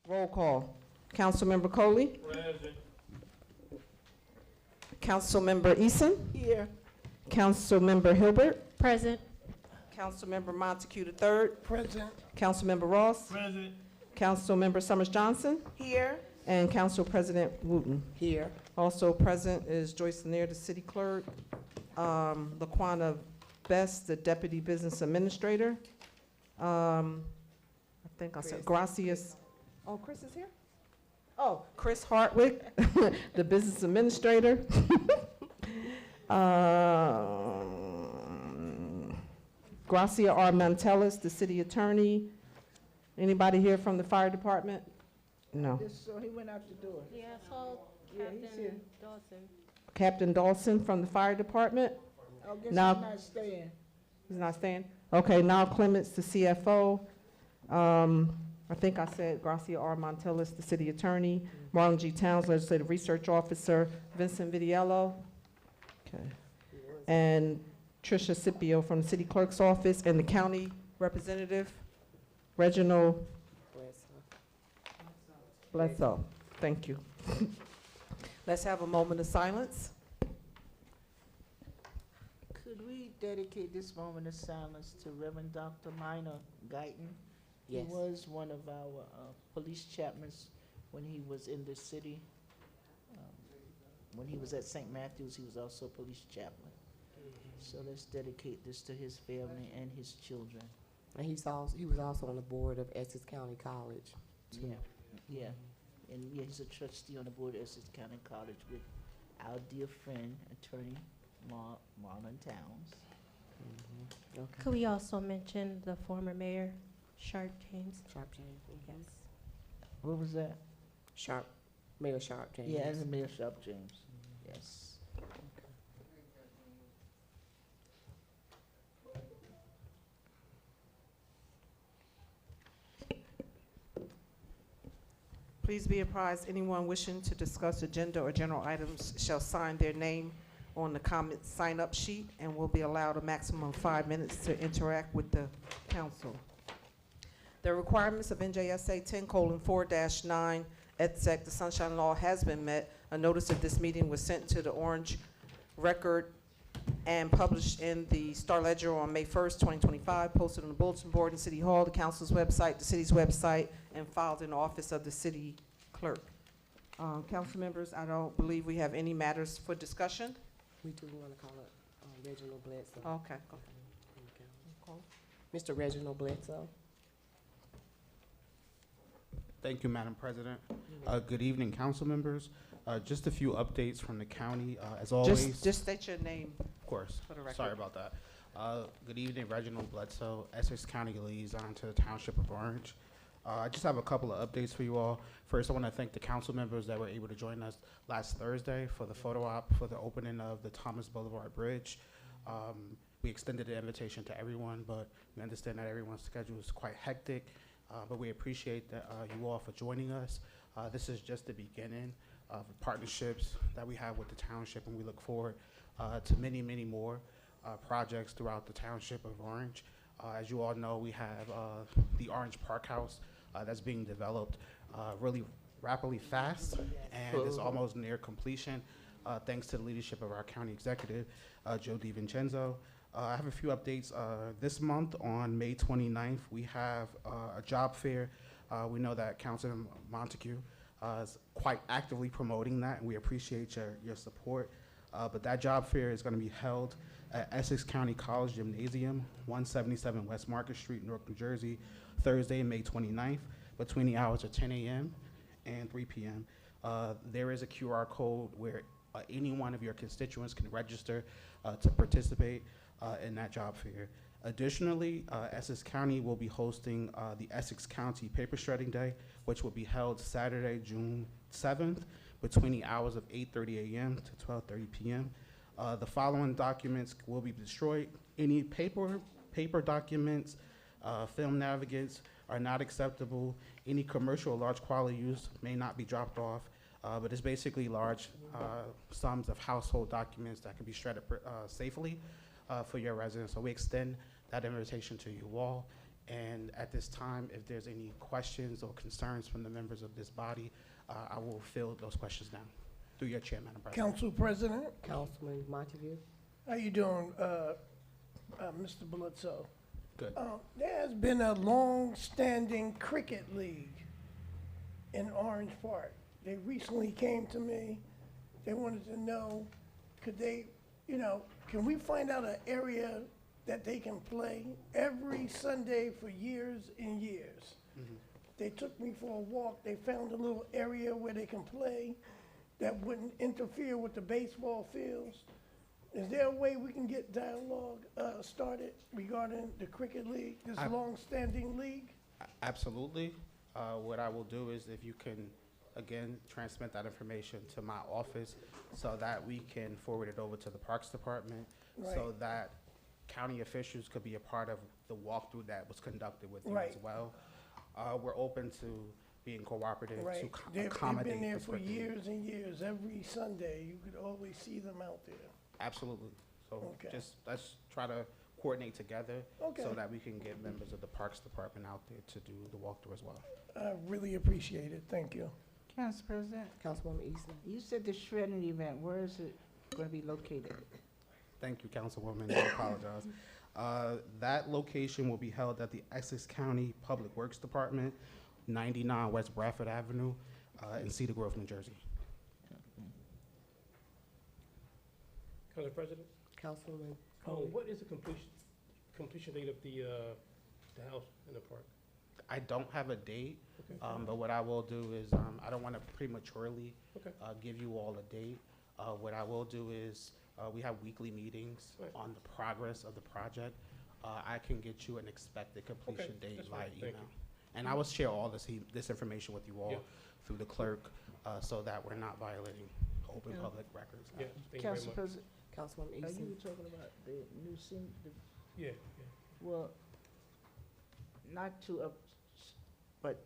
Roll call. Councilmember Coley. Present. Councilmember Eason. Here. Councilmember Hilbert. Present. Councilmember Montague III. Present. Councilmember Ross. Present. Councilmember Summers Johnson. Here. And Council President Wooten. Here. Also present is Joyce Lanier, the city clerk. Laquana Best, the deputy business administrator. I think I said Gracias. Oh, Chris is here? Oh, Chris Hartwick, the business administrator. Gracia R. Mantelis, the city attorney. Anybody here from the fire department? No. So he went out the door. Yeah, so Yeah, he's here. Captain Dawson. Captain Dawson from the fire department. I guess Now- he's not staying. He's not staying? Okay, now Clements, the CFO. I think I said Gracia R. Montelis, the city attorney. Marlon G. Towns, legislative research officer. Vincent Vidiello. Okay. And Tricia Scipio from the city clerk's office, and the county representative, Reginald Bledsoe. Thank you. Let's have a moment of silence. Could we dedicate this moment of silence to Reverend Dr. Minor Guyton? Yes. He was one of our police chaplains when he was in the city. When he was at St. Matthews, he was also a police chaplain. So let's dedicate this to his family and his children. And he was also on the board of Essex County College. Yeah, yeah. And yeah, he's a trustee on the board of Essex County College with our dear friend, Attorney Marlon Towns. Okay. Could we also mention the former mayor, Sharp James? Sharp James. Yes. What was that? Sharp, Mayor Sharp James. Yeah, as Mayor Sharp James. Yes. Please be apprised, anyone wishing to discuss agenda or general items shall sign their name on the comment sign-up sheet and will be allowed a maximum of 5 minutes to interact with the council. The requirements of NJSA 10:4-9 et sec, the Sunshine Law has been met. A notice of this meeting was sent to the Orange Record and published in the Star Ledger on May 1st, 2025, posted on the bulletin board in City Hall, the council's website, the city's website, and filed in the office of the city clerk. Council members, I don't believe we have any matters for discussion. We do want to call it Reginald Bledsoe. Okay. Okay. Mr. Reginald Bledsoe. Thank you, Madam President. Good evening, council members. Just a few updates from the county, as always. Just state your name. Of course. For the record. Sorry about that. Good evening, Reginald Bledsoe, Essex County Liaison to the Township of Orange. I just have a couple of updates for you all. First, I want to thank the council members that were able to join us last Thursday for the photo op for the opening of the Thomas Boulevard Bridge. We extended the invitation to everyone, but we understand that everyone's schedule is quite hectic. But we appreciate that you all for joining us. This is just the beginning of partnerships that we have with the township, and we look forward to many, many more projects throughout the township of Orange. As you all know, we have the Orange Park House that's being developed really rapidly fast, and it's almost near completion, thanks to the leadership of our county executive, Joe DiVincenzo. I have a few updates. This month, on May 29th, we have a job fair. We know that Councilman Montague is quite actively promoting that, and we appreciate your support. But that job fair is going to be held at Essex County College Gymnasium, 177 West Market Street, Newark, New Jersey, Thursday, May 29th, between the hours of 10 a.m. and 3 p.m. There is a QR code where any one of your constituents can register to participate in that job fair. Additionally, Essex County will be hosting the Essex County Paper Shredding Day, which will be held Saturday, June 7th, between the hours of 8:30 a.m. to 12:30 p.m. The following documents will be destroyed. Any paper documents, film navigates are not acceptable. Any commercial or large quality use may not be dropped off. But it's basically large sums of household documents that can be shredded safely for your residents. So we extend that invitation to you all. And at this time, if there's any questions or concerns from the members of this body, I will field those questions down through your chair, Madam President. Council President, Councilman Montague? how you doing, Mr. Bledsoe? Good. There has been a long-standing cricket league in Orange Park. They recently came to me. They wanted to know, could they, can we find out an area that they can play every Sunday for years and years? Mhm. They took me for a walk. They found a little area where they can play that wouldn't interfere with the baseball fields. Is there a way we can get dialogue started regarding the cricket league, this I- long-standing league? Absolutely. What I will do is if you can, again, transmit that information to my office so that we can forward it over to the Parks Department so Right. that county officials could be a part of the walkthrough that was conducted with you Right. as well. We're open to being cooperative to Right. They've accommodate been there this for cricket league. years and years. Every Sunday, you could always see them out there. Absolutely. So Okay. just, let's try to coordinate together Okay. so that we can get members of the Parks Department out there to do the walkthrough as well. I really appreciate it. Thank you. Council President, Councilwoman Easton? you said the shredding event, where is it gonna be located? Thank you, Councilwoman. I apologize. That location will be held at the Essex County Public Works Department, 99 West Bradford Avenue, in Cedar Grove, New Jersey. Council President, Councilwoman Coley? what is the completion date of the house in the park? I don't have a date, Okay. but what I will do is, I don't want to prematurely Okay. give you all a date. What I will do is, we have weekly meetings Right. on the progress of the project. I can get you an expected completion Okay, date that's via fine. Thank email. And I will share all this information with you all Yeah. through the clerk, so that we're not violating open Yeah. public records. Yeah, thank you very Council much. President, Councilwoman are you Easton? talking about the new Yeah, well, not to up, but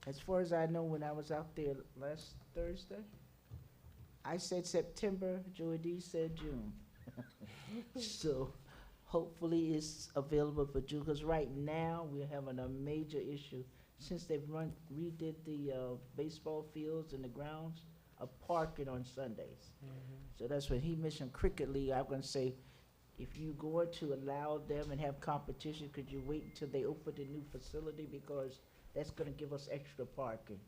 as far as I know, when I was out there last Thursday, I said September, Joey D said June. So hopefully it's available for June, because right now we're having a major issue. Since they've redid the baseball fields and the grounds, of parking on Sundays. So that's when he mentioned Cricket League, I'm gonna say, if you going to allow them and have competition, could you wait until they open the new facility, because that's gonna give us extra parking.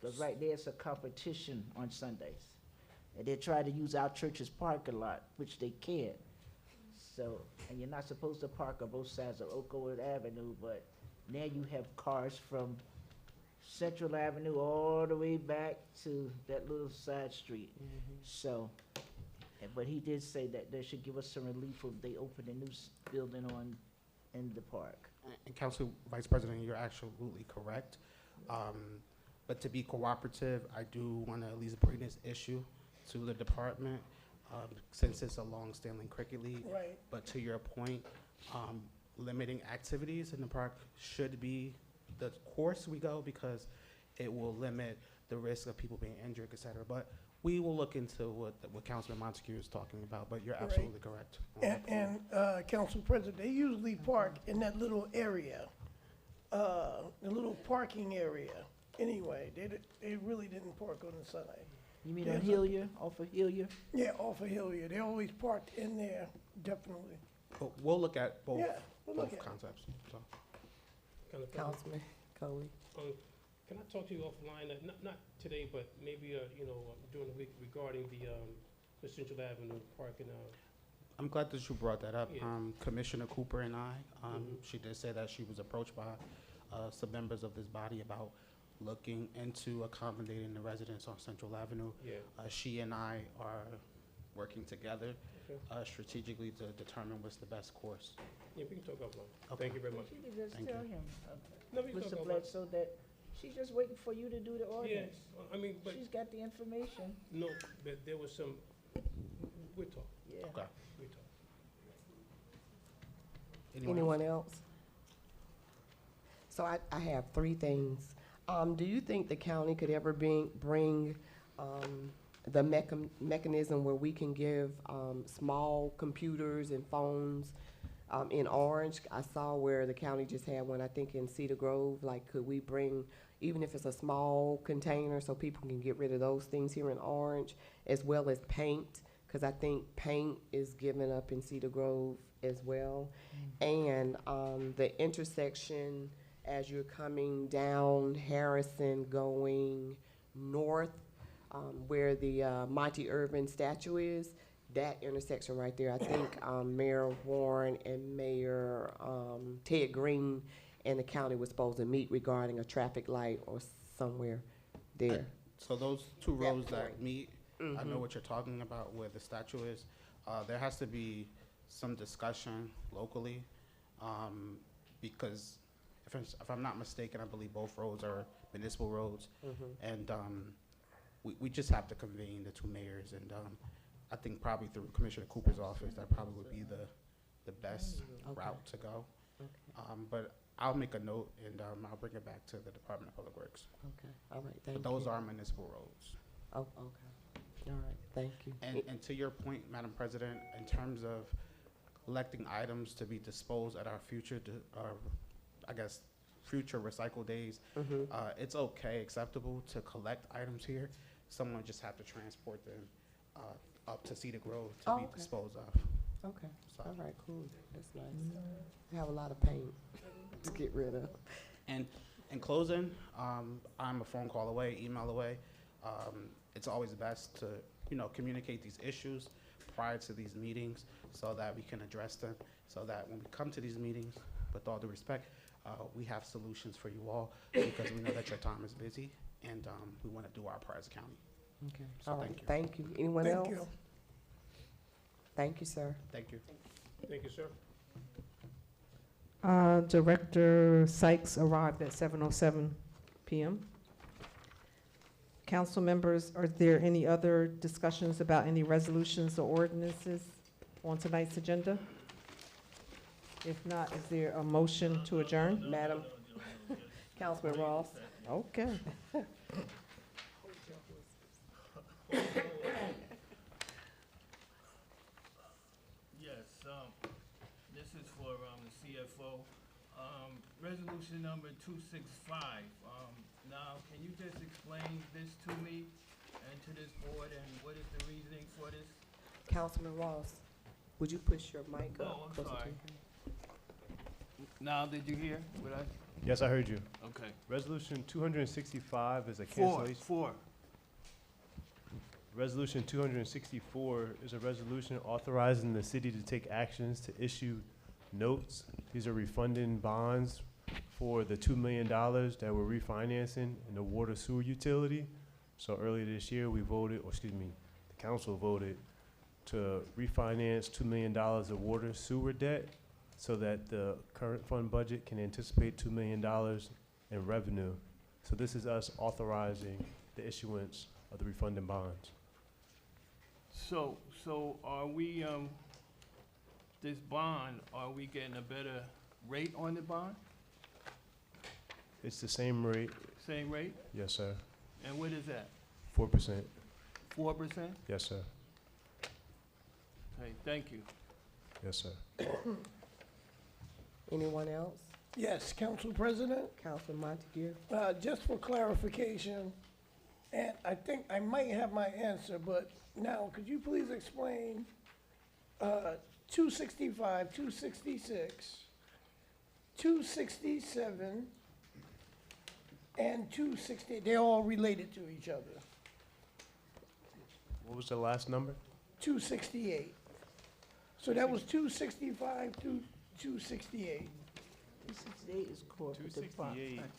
Because right there, it's a competition on Sundays. And they try to use our church's parking lot, which they can't. So, and you're not supposed to park on both sides of Oakwood Avenue, but now you have cars from Central Avenue all the way back to that little side street. So, but he did say that they should give us some relief if they open a new building in the park. And Council Vice President, you're absolutely correct. But to be cooperative, I do want to at least bring this issue to the department, since it's a long-standing cricket league. Right. But to your point, limiting activities in the park should be the course we go, because it will limit the risk of people being injured, et cetera. But we will look into what Councilman Montague is talking about, but you're Right. absolutely correct. And Council President, they usually park in that little area, the little parking area. Anyway, they really didn't park on the side. You mean Yeah, on so- Hillier, off of Hillier? Yeah, off of Hilliard. They always parked in there, definitely. But we'll look at both, Yeah, we'll look both at it. concepts, so. Council President, Councilman Coley? can I talk to you offline, not today, but maybe, during the week regarding the Central Avenue parking, I'm glad that you brought that up. Yeah. Commissioner Cooper and I, Mhm. she did say that she was approached by some members of this body about looking into accommodating the residents on Central Avenue. yeah, She and I are working together okay. strategically to determine what's the best course. Yeah, we can talk offline. Okay. Thank you very much. She could just Thank tell you. him, No, we can talk Mr. offline. Bledsoe, that she's just waiting for you to do the Yeah, ordinance. I mean, but, She's got the information, no, but there was some, we'll talk, yeah. Okay. we'll talk. Anyone else? So I have three things. Do you think the county could ever bring the mechanism where we can give small computers and phones in Orange, I saw where the county just had one, I think in Cedar Grove, like, could we bring, even if it's a small container, so people can get rid of those things here in Orange, as well as paint, because I think paint is given up in Cedar Grove as well. And the intersection, as you're coming down Harrison going north, where the Monty Irvin statue is, that intersection right there, I think Mayor Warren and Mayor Ted Green and the county was supposed to meet regarding a traffic light or somewhere there. So those two That roads that point. meet, I know what you're talking about where the statue is. There has to be some discussion locally, because if I'm not mistaken, I believe both roads are municipal roads. And we just have to convene the two mayors, and I think probably through Commissioner Cooper's office, that probably would be the best route to go. But I'll make a note, and I'll bring it back to the Department of Public Works. Okay, all right, thank you. But those are municipal roads. Oh, okay, all right, thank you. And to your point, Madam President, in terms of collecting items to be disposed at our future, I guess, future recycle days, it's okay, acceptable to collect items here. Someone just have to transport them up to Cedar Grove to Oh, be okay. disposed of. Okay, So, all right, cool, that's nice. I have a lot of paint to get rid of. and in closing, I'm a phone call away, email away. It's always best to, communicate these issues prior to these meetings so that we can address them, so that when we come to these meetings, with all due respect, we have solutions for you all, because we know that your time is busy, and we want to do our part as a county. Okay, So all right, thank you. thank you. Anyone Thank else? you. Thank you, sir. Thank you. Thank you, sir. Director Sykes arrived at 7:07 PM. Council members, are there any other discussions about any resolutions or ordinances on tonight's agenda? If not, is there a motion to adjourn? Madam, Councilman Ross? Okay. Yes, this is for, the CFO. Resolution number 265. Now, can you just explain this to me and to this board, and what is the reasoning for this? Councilman Ross, would you push your mic up? Oh, I'm closer to sorry. you? Now, did you hear what I, Yes, I heard you. okay. Resolution 265 is a cancellation. Four. Resolution 264 is a resolution authorizing the city to take actions to issue notes. These are refunding bonds for the $2 million that we're refinancing in the water sewer utility. So earlier this year, the council voted to refinance $2 million of water sewer debt so that the current fund budget can anticipate $2 million in revenue. So this is us authorizing the issuance of the refunding bonds. So are we, this bond, are we getting a better rate on the bond? It's the same rate, Same rate? yes, sir. And what is that? 4%, 4%? yes, sir. Okay, thank you. Yes, sir. Anyone else? Yes, Council President, Councilman Montague? just for clarification, and I think I might have my answer, but now, could you please explain 265, 266, 267, and 260, they're all related to each other. What was the last number? 268. So that was 265 to 268. 268 is corporate 268 department.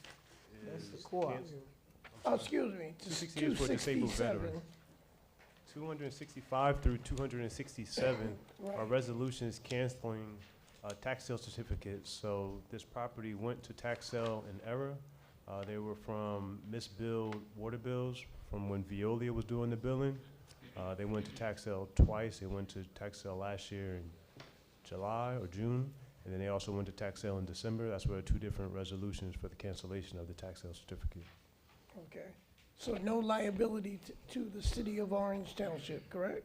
That's is the co-op. Oh, excuse me. 268 is for disabled 267. veterans. 265 through 267 are Right. resolutions canceling tax sale certificates. So this property went to tax sale in error. They were from misbilled water bills from when Veolia was doing the billing. They went to tax sale twice. They went to tax sale last year in July or June, and then they also went to tax sale in December. That's where two different resolutions for the cancellation of the tax sale certificate. Okay. So no liability to the city of Orange Township, correct?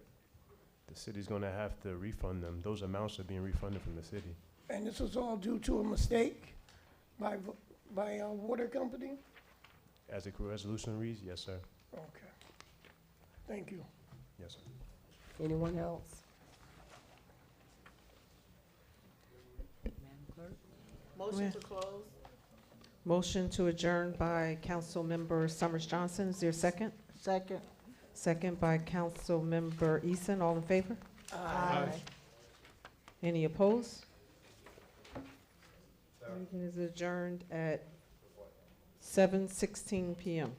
The city's gonna have to refund them. Those amounts are being refunded from the city. And this was all due to a mistake by a water company? As the resolution reads, yes, sir. Okay. Thank you. Yes, sir. Anyone else? Motion to close? Motion to adjourn by Councilmember Summers Johnson. Is there a second? Second. Second by Councilmember Eason. All in favor? Aye. Any opposed? Meeting is adjourned at 7:16 PM.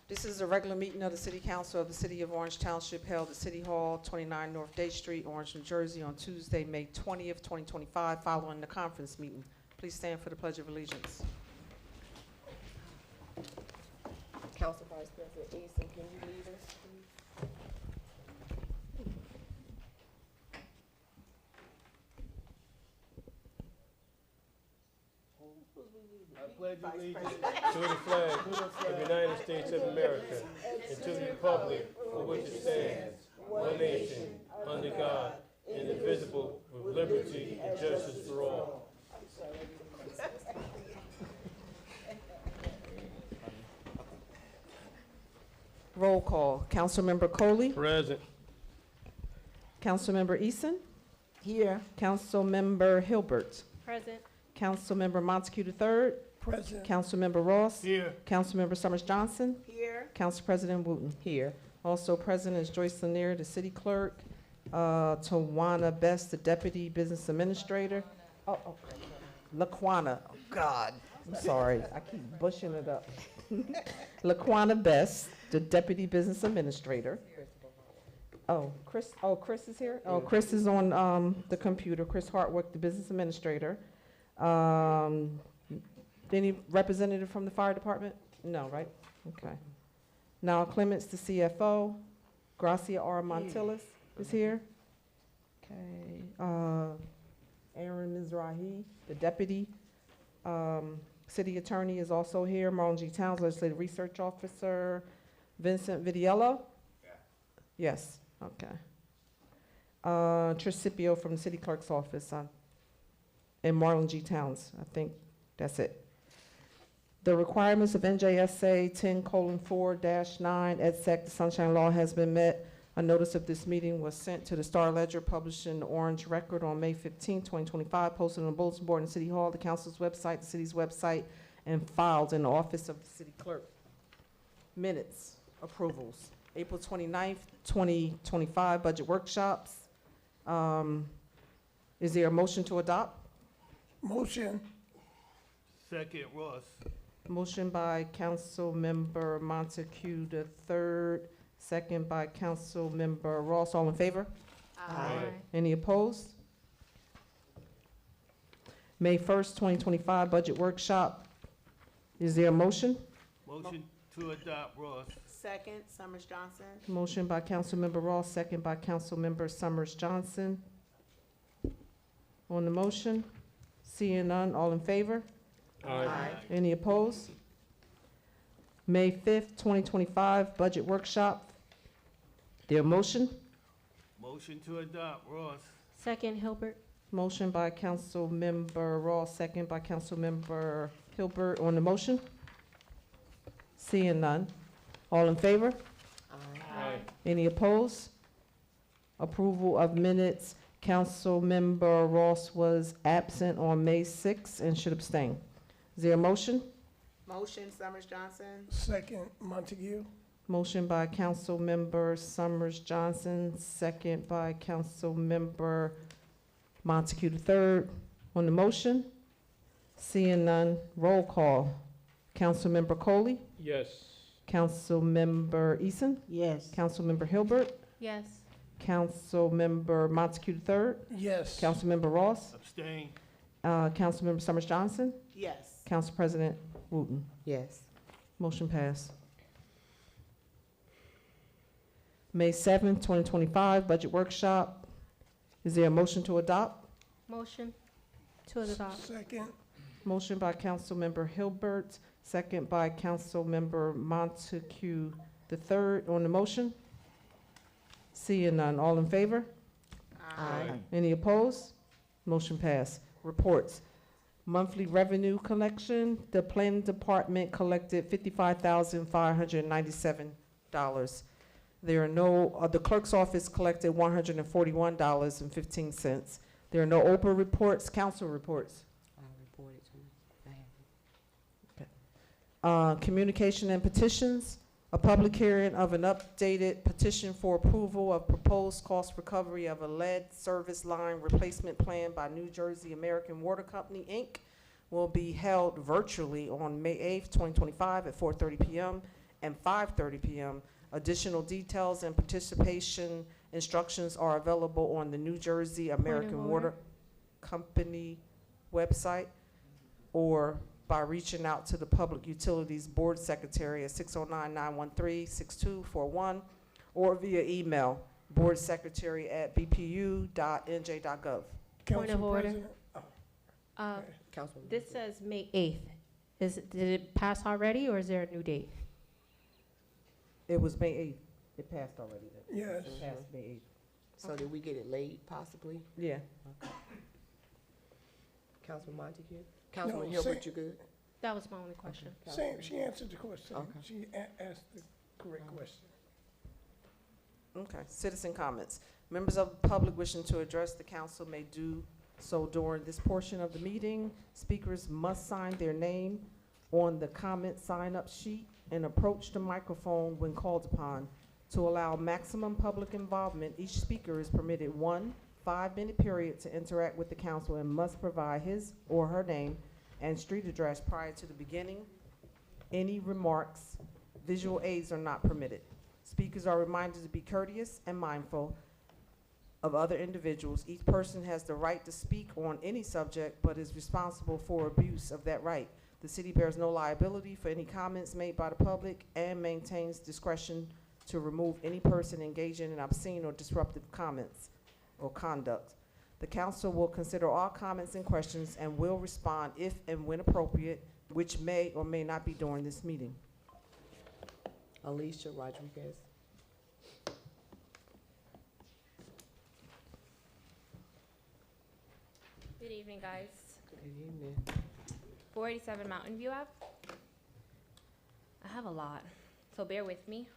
This is a regular meeting of the City Council of the City of Orange Township held at City Hall, 29 North Day Street, Orange, New Jersey, on Tuesday, May 20th, 2025, following the conference meeting. Please stand for the Pledge of Allegiance. Council Vice President Eason, can you lead us, please? I pledge allegiance to the flag of the United States of America and to the republic for which it stands, one nation, under God, indivisible, with liberty and justice for all. Roll call. Councilmember Coley. Present. Councilmember Eason. Here. Councilmember Hilbert. Present. Councilmember Montague III. President. Councilmember Ross. Here. Councilmember Summers Johnson. Here. Council President Wooten. Here. Also present is Joyce Lanier, the city clerk. Tawana Best, the deputy business administrator. Laquana. Oh, God. I'm sorry. I keep bushing it up. Laquana Best, the deputy business administrator. Chris is here? Oh, Chris is on, the computer. Chris Hartwick, the business administrator. Any representative from the fire department? No, right? Okay. Now Clements, the CFO. Gracia R. Montillis is here. Okay. Aaron Mizrahi, the deputy. City attorney is also here. Marlon G. Towns, legislative research officer. Vincent Vidiello? Yes, okay. Trish Scipio from the city clerk's office, and Marlon G. Towns. I think that's it. The requirements of NJSA 10:4-9 ed.sec. The Sunshine Law has been met. A notice of this meeting was sent to the Star Ledger, published in the Orange Record on May 15, 2025, posted on the bulletin board in City Hall, the council's website, the city's website, and filed in the office of the city clerk. Minutes, approvals. April 29th, 2025, budget workshops. Is there a motion to adopt? Motion. Second, Ross. Motion by Councilmember Montague III, second by Councilmember Ross. All in favor? Aye. Any opposed? May 1st, 2025, budget workshop. Is there a motion? Motion to adopt, Ross. Second, Summers Johnson. Motion by Councilmember Ross, second by Councilmember Summers Johnson. On the motion, seeing none, all in favor? Aye. Any opposed? May 5th, 2025, budget workshop. There a motion? Motion to adopt, Ross. Second, Hilbert. Motion by Councilmember Ross, second by Councilmember Hilbert. On the motion? Seeing none. All in favor? Aye. Any opposed? Approval of minutes. Councilmember Ross was absent on May 6th and should abstain. Is there a motion? Motion, Summers Johnson. Second, Montague. Motion by Councilmember Summers Johnson, second by Councilmember Montague III. On the motion? Seeing none, roll call. Councilmember Coley? Yes. Councilmember Eason? Yes. Councilmember Hilbert? Yes. Councilmember Montague III? Yes. Councilmember Ross? Abstain. Councilmember Summers Johnson? Yes. Council President Wooten? Yes. Motion passed. May 7th, 2025, budget workshop. Is there a motion to adopt? Motion to adopt. Second. Motion by Councilmember Hilbert, second by Councilmember Montague III. On the motion? Seeing none, all in favor? Aye. Any opposed? Motion passed. Reports. Monthly revenue collection, the planning department collected $55,597. There are no, the clerk's office collected $141.15. There are no open reports, council reports. Reported to me. I have it. Communication and petitions, a public hearing of an updated petition for approval of proposed cost recovery of a lead service line replacement plan by New Jersey American Water Company, Inc., will be held virtually on May 8th, 2025 at 4:30 p.m. and 5:30 p.m. Additional details and participation instructions are available on the New Jersey American Water Company website or by reaching out to the Public Utilities Board Secretary at 609-913-6241 or via email, boardsecretary@bpu.nj.gov. Point of Council order. President? Uh, Councilwoman. This says May 8th. Did it pass already, or is there a new date? It was May 8th. It passed already. Yes. It passed May 8th. So did we get it late, possibly? Yeah. Councilman Montague? Councilman No, Hilbert, say- you good? That was my only question. Same, she answered the question. Okay. She asked the correct question. Okay, citizen comments. Members of the public wishing to address the council may do so during this portion of the meeting. Speakers must sign their name on the comment sign-up sheet and approach the microphone when called upon. To allow maximum public involvement, each speaker is permitted 1 5-minute period to interact with the council and must provide his or her name and street address prior to the beginning. Any remarks, visual aids are not permitted. Speakers are reminded to be courteous and mindful of other individuals. Each person has the right to speak on any subject, but is responsible for abuse of that right. The city bears no liability for any comments made by the public and maintains discretion to remove any person engaging in obscene or disruptive comments or conduct. The council will consider all comments and questions and will respond if and when appropriate, which may or may not be during this meeting. Alicia Rodriguez. Good evening, guys. Good evening. 487 Mountain View Ave. I have a lot, so bear with me.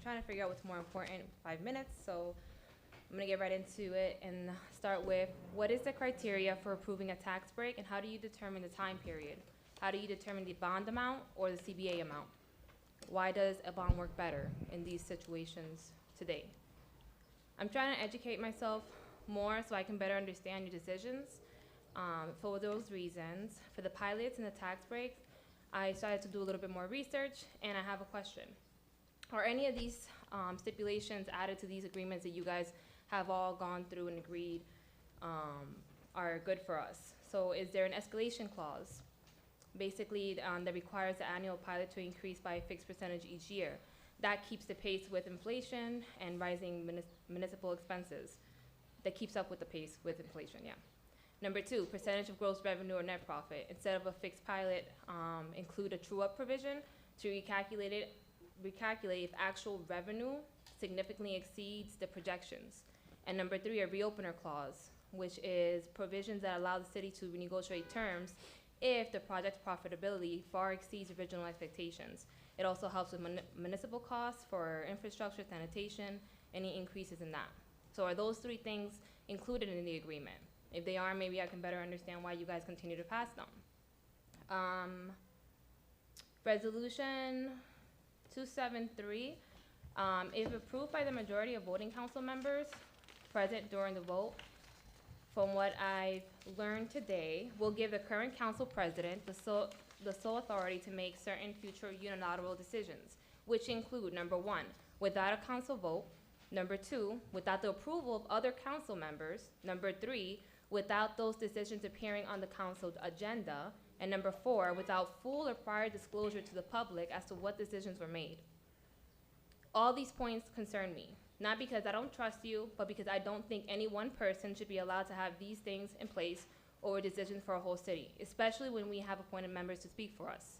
Trying to figure out what's more important. 5 minutes, so I'm gonna get right into it and start with, what is the criteria for approving a tax break, and how do you determine the time period? How do you determine the bond amount or the CBA amount? Why does a bond work better in these situations today? I'm trying to educate myself more so I can better understand your decisions. For those reasons, for the pilots and the tax breaks, I started to do a little bit more research, and I have a question. Are any of these stipulations added to these agreements that you guys have all gone through and agreed are good for us? So is there an escalation clause? Basically, that requires the annual pilot to increase by a fixed percentage each year. That keeps the pace with inflation and rising municipal expenses. That keeps up with the pace with inflation, yeah. Number 2, percentage of gross revenue or net profit. Instead of a fixed pilot, include a true-up provision to recalculate if actual revenue significantly exceeds the projections. And number 3, a reopener clause, which is provisions that allow the city to renegotiate terms if the project's profitability far exceeds original expectations. It also helps with municipal costs for infrastructure, sanitation, any increases in that. So are those 3 things included in the agreement? If they are, maybe I can better understand why you guys continue to pass them. Resolution 273, if approved by the majority of voting council members present during the vote, from what I've learned today, will give the current council president the sole authority to make certain future unilateral decisions, which include, number 1, without a council vote, number 2, without the approval of other council members, number 3, without those decisions appearing on the council's agenda, and number 4, without full or prior disclosure to the public as to what decisions were made. All these points concern me, not because I don't trust you, but because I don't think any one person should be allowed to have these things in place over decisions for a whole city, especially when we have appointed members to speak for us.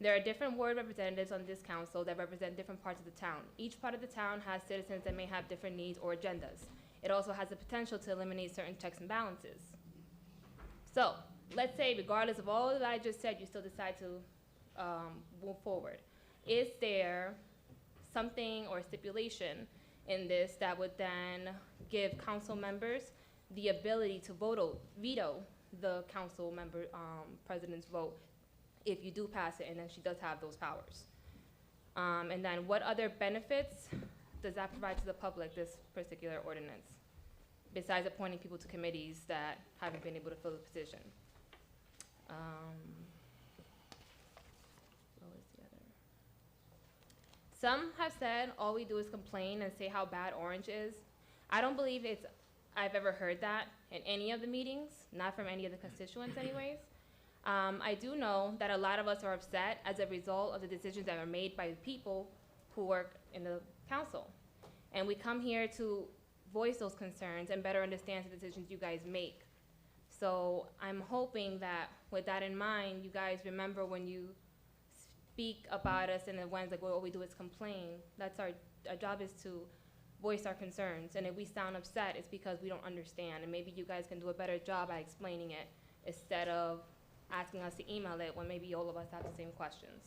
There are different ward representatives on this council that represent different parts of the town. Each part of the town has citizens that may have different needs or agendas. It also has the potential to eliminate certain checks and balances. So, let's say regardless of all that I just said, you still decide to move forward. Is there something or stipulation in this that would then give council members the ability to veto the council member president's vote if you do pass it, and then she does have those powers? And then what other benefits does that provide to the public, this particular ordinance, besides appointing people to committees that haven't been able to fill the position? What was the other? Some have said all we do is complain and say how bad Orange is. I don't believe I've ever heard that in any of the meetings, not from any of the constituents anyways. I do know that a lot of us are upset as a result of the decisions that are made by the people who work in the council. And we come here to voice those concerns and better understand the decisions you guys make. So I'm hoping that with that in mind, you guys remember when you speak about us and the ones like, well, all we do is complain. That's our job, is to voice our concerns. And if we sound upset, it's because we don't understand. And maybe you guys can do a better job at explaining it instead of asking us to email it when maybe all of us have the same questions.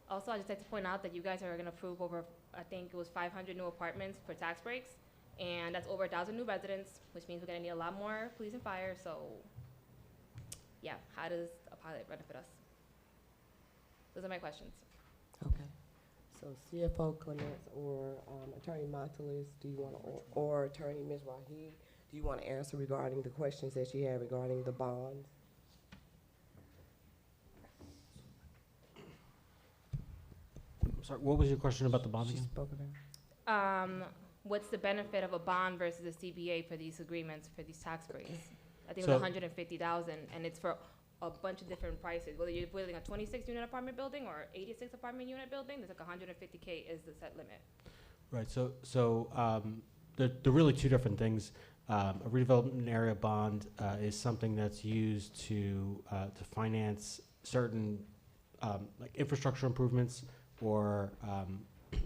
Also, I'd just like to point out that you guys are gonna approve over, I think it was 500 new apartments for tax breaks, and that's over 1,000 new residents, which means we're gonna need a lot more police and fire, so yeah, how does a pilot benefit us? Those are my questions. Okay. So CFO Clements or Attorney Montalis, do you want to, or Attorney Ms. Wahid, do you want to answer regarding the questions that you have regarding the bonds? Sorry, what was your question about the bond She again? spoke about. What's the benefit of a bond versus a CBA for these agreements, for these tax breaks? I think it So- was 150,000, and it's for a bunch of different prices. Whether you're building a 26-unit apartment building or 86 apartment unit building, there's like 150K is the set limit. Right, they're really two different things. A redevelopment area bond is something that's used to finance certain like infrastructure improvements or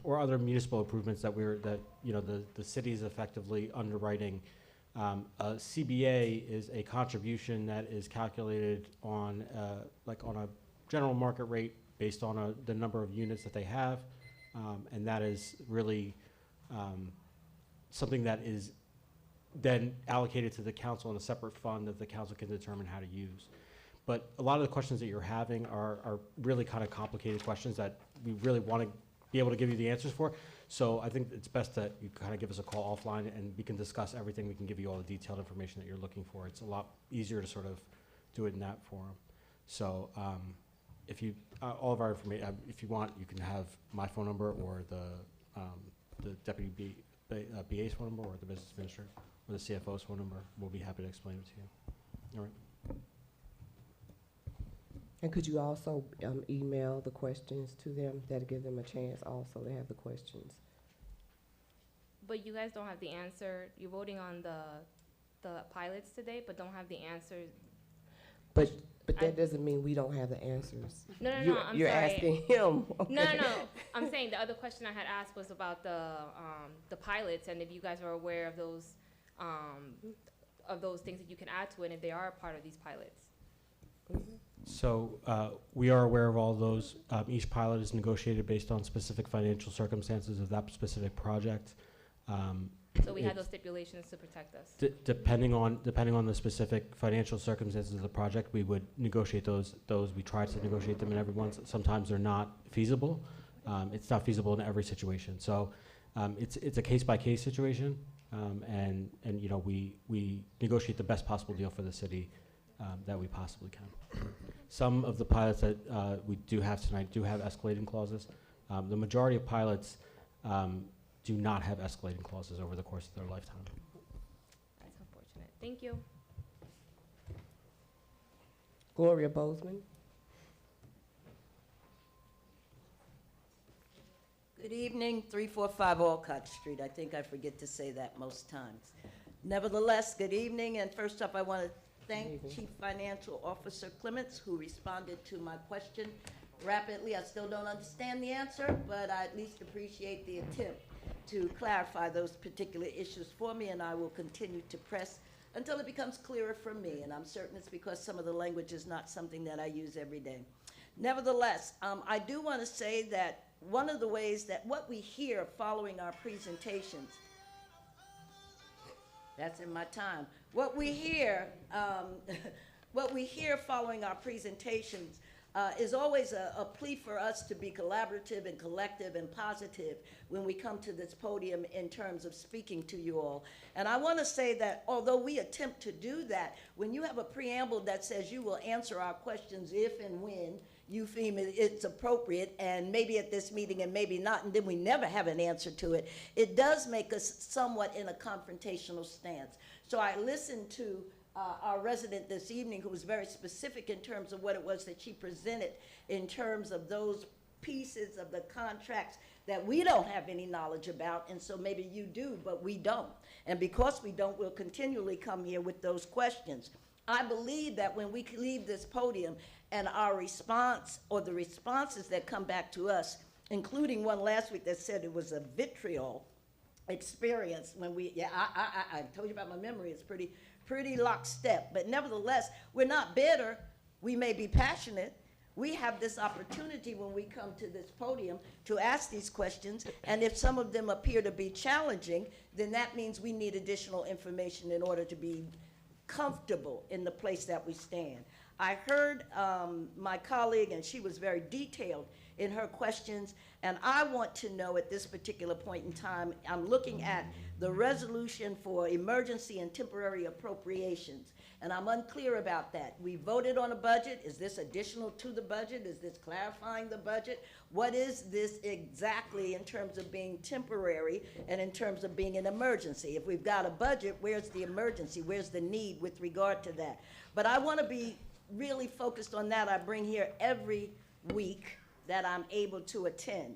other municipal improvements that the city is effectively underwriting. A CBA is a contribution that is calculated on a general market rate based on the number of units that they have, and that is really something that is then allocated to the council in a separate fund that the council can determine how to use. But a lot of the questions that you're having are really kind of complicated questions that we really want to be able to give you the answers for. So I think it's best that you kind of give us a call offline and we can discuss everything. We can give you all the detailed information that you're looking for. It's a lot easier to sort of do it in that forum. So if you, all of our information, if you want, you can have my phone number or the deputy BA's phone number or the business administrator or the CFO's phone number. We'll be happy to explain it to you. All right. And could you also email the questions to them? That'll give them a chance also to have the questions. But you guys don't have the answer. You're voting on the pilots today, but don't have the answers. But that doesn't mean we don't have the answers. No, I'm You're sorry. asking him. No. I'm saying the other question I had asked was about the pilots, and if you guys are aware of those things that you can add to it, and if they are a part of these pilots. Mm-hmm. So we are aware of all those. Each pilot is negotiated based on specific financial circumstances of that specific project. So we have those stipulations to protect us. Depending on the specific financial circumstances of the project, we would negotiate those. We try to negotiate them in every one. Sometimes they're not feasible. It's not feasible in every situation. So it's a case by case situation, and we negotiate the best possible deal for the city that we possibly can. Some of the pilots that we do have tonight do have escalating clauses. The majority of pilots do not have escalating clauses over the course of their lifetime. That's unfortunate. Thank you. Gloria Bozeman. Good evening, 345 Alcott Street. I think I forget to say that most times. Nevertheless, good evening, and first up I want to thank Chief Financial Officer Clements, who responded to my question rapidly. I still don't understand the answer, but I at least appreciate the attempt to clarify those particular issues for me, and I will continue to press until it becomes clearer for me, and I'm certain it's because some of the language is not something that I use every day. Nevertheless, I do want to say that one of the ways that what we hear following our presentations, that's in my time, what we hear following our presentations is always a plea for us to be collaborative and collective and positive when we come to this podium in terms of speaking to you all. And I want to say that although we attempt to do that, when you have a preamble that says you will answer our questions if and when you feel it's appropriate, and maybe at this meeting and maybe not, and then we never have an answer to it, it does make us somewhat in a confrontational stance. So I listened to our resident this evening, who was very specific in terms of what it was that she presented in terms of those pieces of the contracts that we don't have any knowledge about, and so maybe you do, but we don't. And because we don't, we'll continually come here with those questions. I believe that when we leave this podium and our response, or the responses that come back to us, including one last week that said it was a vitriol experience when we, I told you about my memory, it's pretty lockstep, but nevertheless, we're not bitter. We may be passionate. We have this opportunity when we come to this podium to ask these questions, and if some of them appear to be challenging, then that means we need additional information in order to be comfortable in the place that we stand. I heard my colleague, and she was very detailed in her questions, and I want to know at this particular point in time, I'm looking at the resolution for emergency and temporary appropriations, and I'm unclear about that. We voted on a budget. Is this additional to the budget? Is this clarifying the budget? What is this exactly in terms of being temporary and in terms of being an emergency? If we've got a budget, where's the emergency? Where's the need with regard to that? But I want to be really focused on that. I bring here every week that I'm able to attend.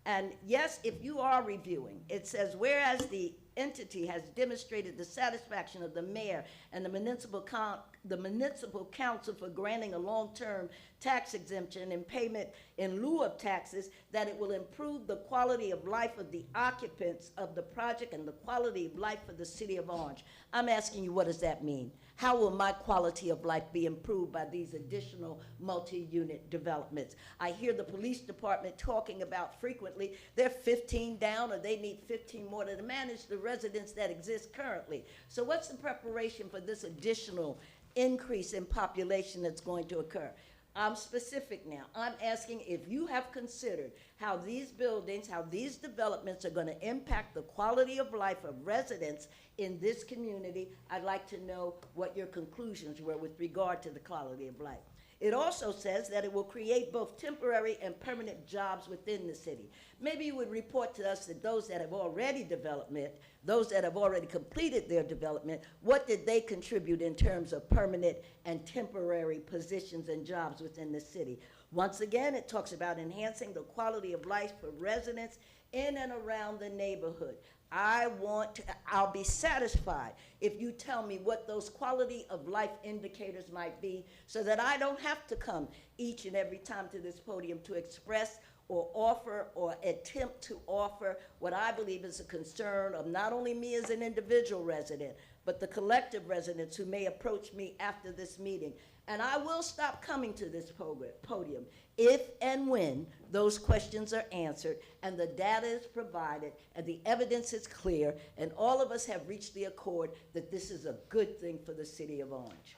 And yes, if you are reviewing, it says, whereas the entity has demonstrated the satisfaction of the mayor and the municipal council for granting a long-term tax exemption and payment in lieu of taxes, that it will improve the quality of life of the occupants of the project and the quality of life for the city of Orange. I'm asking you, what does that mean? How will my quality of life be improved by these additional multi-unit developments? I hear the police department talking about frequently, they're 15 down, or they need 15 more to manage the residents that exist currently. So what's the preparation for this additional increase in population that's going to occur? I'm specific now. I'm asking if you have considered how these buildings, how these developments are going to impact the quality of life of residents in this community. I'd like to know what your conclusions were with regard to the quality of life. It also says that it will create both temporary and permanent jobs within the city. Maybe you would report to us that those that have already development, those that have already completed their development, what did they contribute in terms of permanent and temporary positions and jobs within the city? Once again, it talks about enhancing the quality of life for residents in and around the neighborhood. I'll be satisfied if you tell me what those quality of life indicators might be, so that I don't have to come each and every time to this podium to express or offer or attempt to offer what I believe is a concern of not only me as an individual resident, but the collective residents who may approach me after this meeting. And I will stop coming to this podium if and when those questions are answered and the data is provided and the evidence is clear and all of us have reached the accord that this is a good thing for the city of Orange.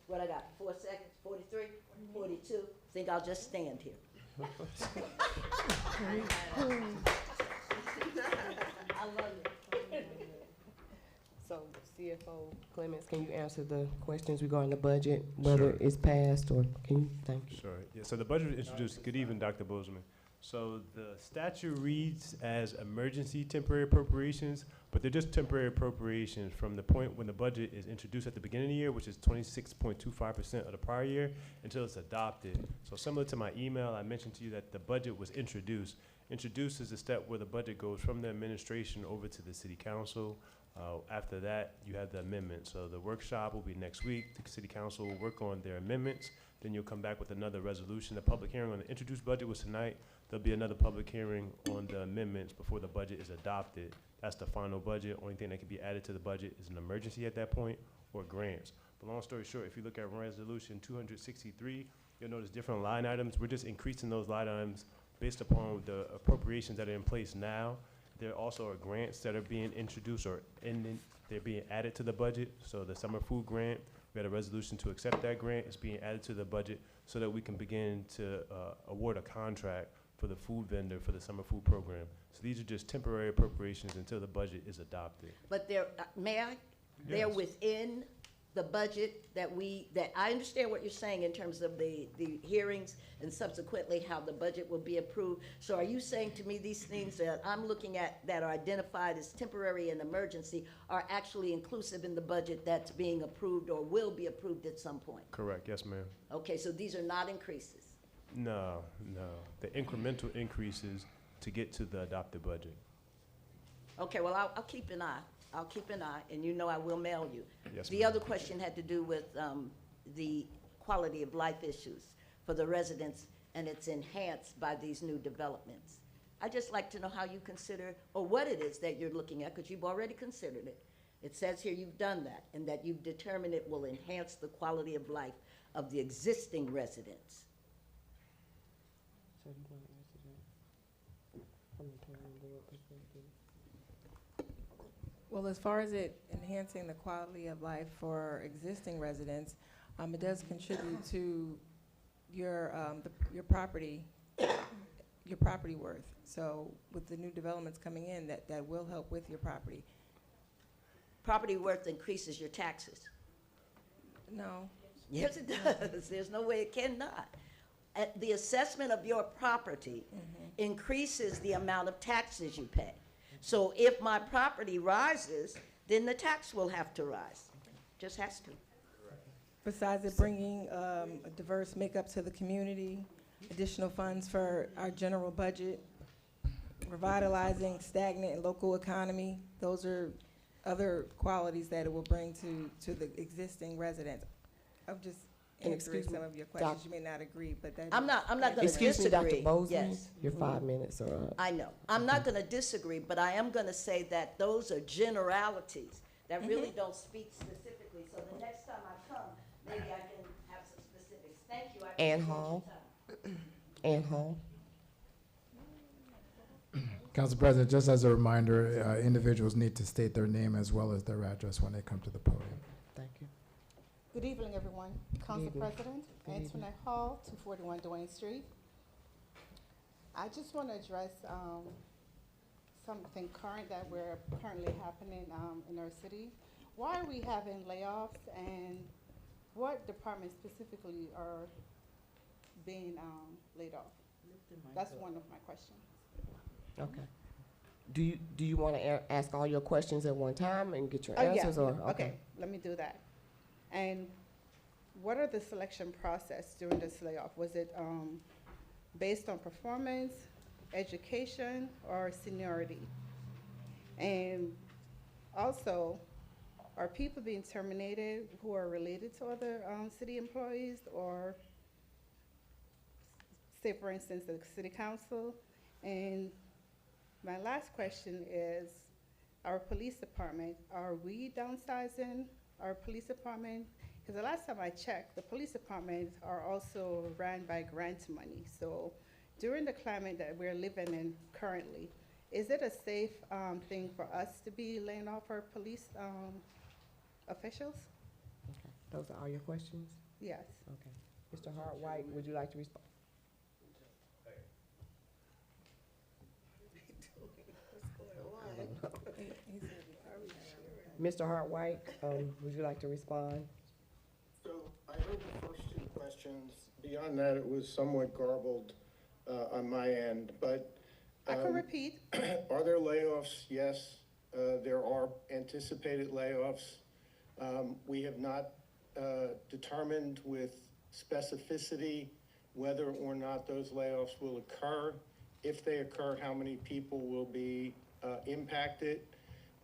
What I got, 4 seconds, 43, 42? Think I'll just stand here. I love you. So CFO Clements, can you answer the questions regarding the budget, whether Sure. it's passed, or can you, thank you. Sure. Yeah, so the budget was introduced, good evening, Dr. Bozeman. So the statute reads as emergency temporary appropriations, but they're just temporary appropriations from the point when the budget is introduced at the beginning of the year, which is 26.25% of the prior year, until it's adopted. So similar to my email, I mentioned to you that the budget was introduced. Introduced is the step where the budget goes from the administration over to the city council. After that, you have the amendment. So the workshop will be next week. The city council will work on their amendments. Then you'll come back with another resolution. The public hearing on the introduced budget was tonight. There'll be another public hearing on the amendments before the budget is adopted. That's the final budget. Only thing that can be added to the budget is an emergency at that point or grants. But long story short, if you look at resolution 263, you'll notice different line items. We're just increasing those line items based upon the appropriations that are in place now. There also are grants that are being introduced or they're being added to the budget. So the summer food grant, we had a resolution to accept that grant. It's being added to the budget so that we can begin to award a contract for the food vendor for the summer food program. So these are just temporary appropriations until the budget is adopted. But they're, may I? They're Yes. within the budget that I understand what you're saying in terms of the hearings and subsequently how the budget will be approved. So are you saying to me these things that I'm looking at that are identified as temporary and emergency are actually inclusive in the budget that's being approved or will be approved at some point? Correct, yes, ma'am. Okay, so these are not increases. No. The incremental increases to get to the adopted budget. Okay, well, I'll keep an eye. I'll keep an eye, and you know I will mail you. Yes, The ma'am. other question had to do with the quality of life issues for the residents, and it's enhanced by these new developments. I'd just like to know how you consider, or what it is that you're looking at, because you've already considered it. It says here you've done that, and that you've determined it will enhance the quality of life of the existing residents. So you want to answer that from the planning board perspective? Well, as far as it enhancing the quality of life for existing residents, it does contribute to your property worth. So with the new developments coming in, that will help with your property. Property worth increases your taxes. No, Yes, it does. There's no way it cannot. The assessment of your property increases the amount of taxes you pay. So if my property rises, then the tax will have to rise. Just has to. besides it bringing a diverse makeup to the community, additional funds for our general budget, revitalizing stagnant and local economy, those are other qualities that it will bring to the existing residents. I'm just And answering excuse me, some of your questions. Doc- You may not agree, but that. I'm not going to disagree. Excuse me, Dr. Bozeman, Yes. your 5 minutes are up. I know. I'm not going to disagree, but I am going to say that those are generalities that really don't speak specifically. So the next time I come, maybe I can have some specifics. Thank you. I Ann appreciate your Hall. time. Ann Hall. Council President, just as a reminder, individuals need to state their name as well as their address when they come to the podium. Thank you. Good evening, everyone. Council evening. President, Good evening. Antoinette Hall, 241 Duane Street. I just want to address something current that we're currently happening in our city. Why are we having layoffs, and what departments specifically are being laid off? That's one of my questions. Okay. Do you want to ask all your questions at one time and get your Oh, yeah, answers, or okay, let me do that. And what are the selection process during this layoff? Was it based on performance, education, or seniority? And also, are people being terminated who are related to other city employees, or say, for instance, the city council? And my last question is, our police department, are we downsizing our police department? Because the last time I checked, the police departments are also ran by grant money. So during the climate that we're living in currently, is it a safe thing for us to be laying off our police officials? Okay. Those are all your questions? Yes. Okay. Mr. Hart White, would you like to respond? Mr. Hart White, would you like to respond? So I heard the first two questions. Beyond that, it was somewhat garbled on my end, but. I can repeat. Are there layoffs? Yes, there are anticipated layoffs. We have not determined with specificity whether or not those layoffs will occur. If they occur, how many people will be impacted.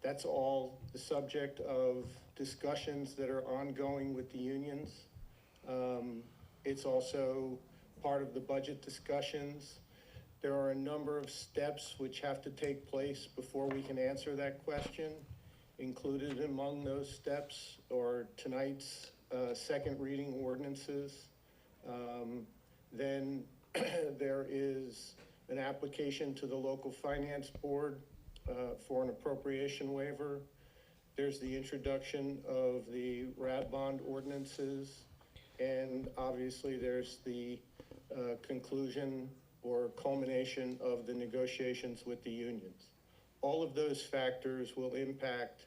That's all the subject of discussions that are ongoing with the unions. It's also part of the budget discussions. There are a number of steps which have to take place before we can answer that question. Included among those steps are tonight's second reading ordinances. Then there is an application to the local finance board for an appropriation waiver. There's the introduction of the RAD bond ordinances, and obviously there's the conclusion or culmination of the negotiations with the unions. All of those factors will impact